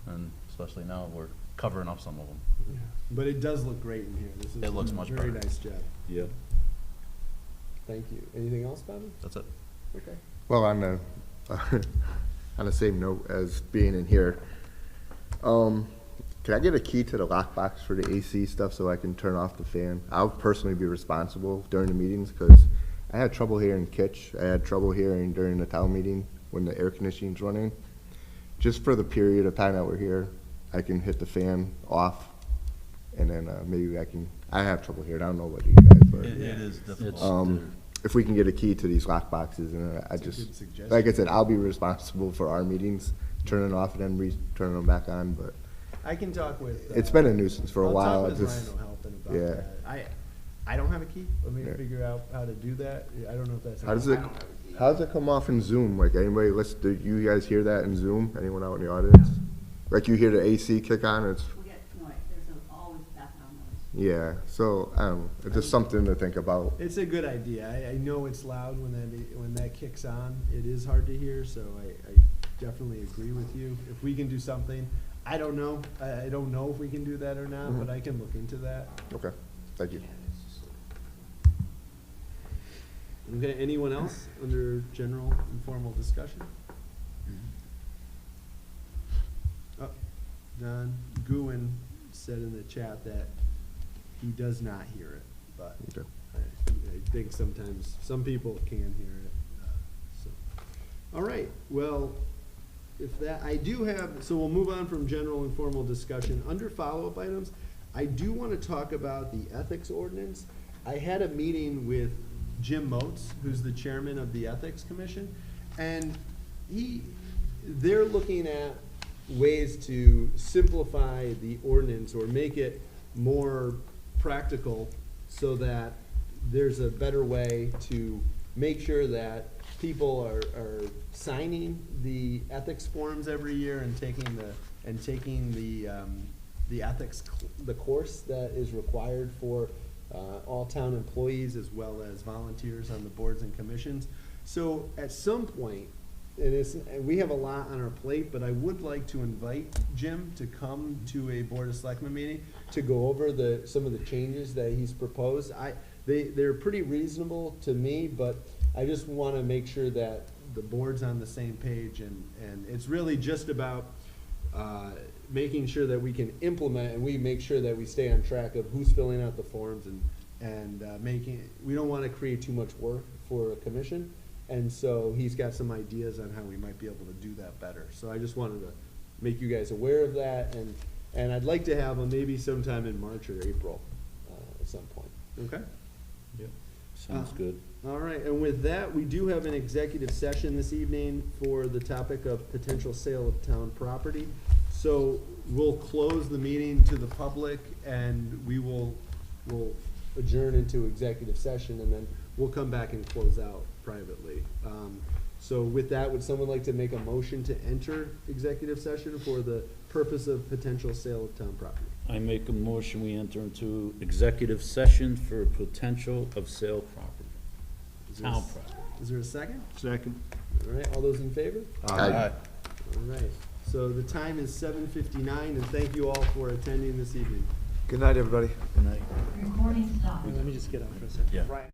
Speaker 10: and especially now we're covering up some of them.
Speaker 1: Yeah. But it does look great in here.
Speaker 10: It looks much
Speaker 1: very
Speaker 10: better.
Speaker 1: nice job.
Speaker 9: Yeah.
Speaker 1: Thank you. Anything else, Bobby?
Speaker 10: That's it.
Speaker 1: Okay.
Speaker 15: Well, on the same note as being in here, can I get a key to the lockbox for the AC stuff so I can turn off the fan? I'll personally be responsible during the meetings because I had trouble hearing Kitch. I had trouble hearing during the town meeting when the air conditioning's running. Just for the period of time that we're here, I can hit the fan off, and then maybe I have trouble hearing. I don't know what you guys, but
Speaker 10: It is difficult.
Speaker 15: if we can get a key to these lock boxes, and like I said, I'll be responsible for our meetings, turning off and then turning them back on. But
Speaker 1: I can talk with.
Speaker 15: It's been a nunuisance for a while.
Speaker 1: I'll talk with Ryan O'Halpin about that. I don't have a key. Let me figure out how to do that. I don't know if that's.
Speaker 15: How does it come off in Zoom? Like anybody, do you guys hear that in Zoom? Anyone out in the audience? Like you hear the AC kick on?
Speaker 17: We get noise. There's always background noise.
Speaker 15: Yeah. So I don't know. It's just something to think about.
Speaker 1: It's a good idea. I know it's loud when that kicks on. It is hard to hear, so I definitely agree with you. If we can do something, I don't know. I don't know if we can do that or not, but I can look into that.
Speaker 15: Okay. Thank you.
Speaker 1: Okay, anyone else under general informal discussion? Oh, Don Gouen said in the chat that he does not hear it, but I think sometimes some people can hear it. All right, well, if that, so we'll move on from general informal discussion. Under follow-up items, I do want to talk about the ethics ordinance. I had a meeting with Jim Motes, who's the chairman of the Ethics Commission, and they're looking at ways to simplify the ordinance or make it more practical so that there's a better way to make sure that people are signing the ethics forms every year and taking the ethics course that is required for all town employees as well as volunteers on the boards and commissions. So at some point, and we have a lot on our plate, but I would like to invite Jim to come to a Board of Selectmen meeting to go over some of the changes that he's proposed. They're pretty reasonable to me, but I just want to make sure that the board's on the same page, and it's really just about making sure that we can implement and we make sure that we stay on track of who's filling out the forms and we don't want to create too much work for a commission. And so he's got some ideas on how we might be able to do that better. So I just wanted to make you guys aware of that, and I'd like to have him maybe sometime in March or April at some point. Okay?
Speaker 9: Yep. Sounds good.
Speaker 1: All right, and with that, we do have an executive session this evening for the topic of potential sale of town property. So we'll close the meeting to the public, and we'll adjourn into executive session, and then we'll come back and close out privately. So with that, would someone like to make a motion to enter executive session for the purpose of potential sale of town property?
Speaker 11: I make a motion, we enter into executive session for potential of sale property. Town property.
Speaker 1: Is there a second?
Speaker 9: Second.
Speaker 1: All right, all those in favor?
Speaker 15: Aye.
Speaker 1: All right, so the time is 7:59, and thank you all for attending this evening.
Speaker 14: Good night, everybody.
Speaker 10: Good night.
Speaker 16: Let me just get up for a second.
Speaker 10: Yeah.
Speaker 1: Right.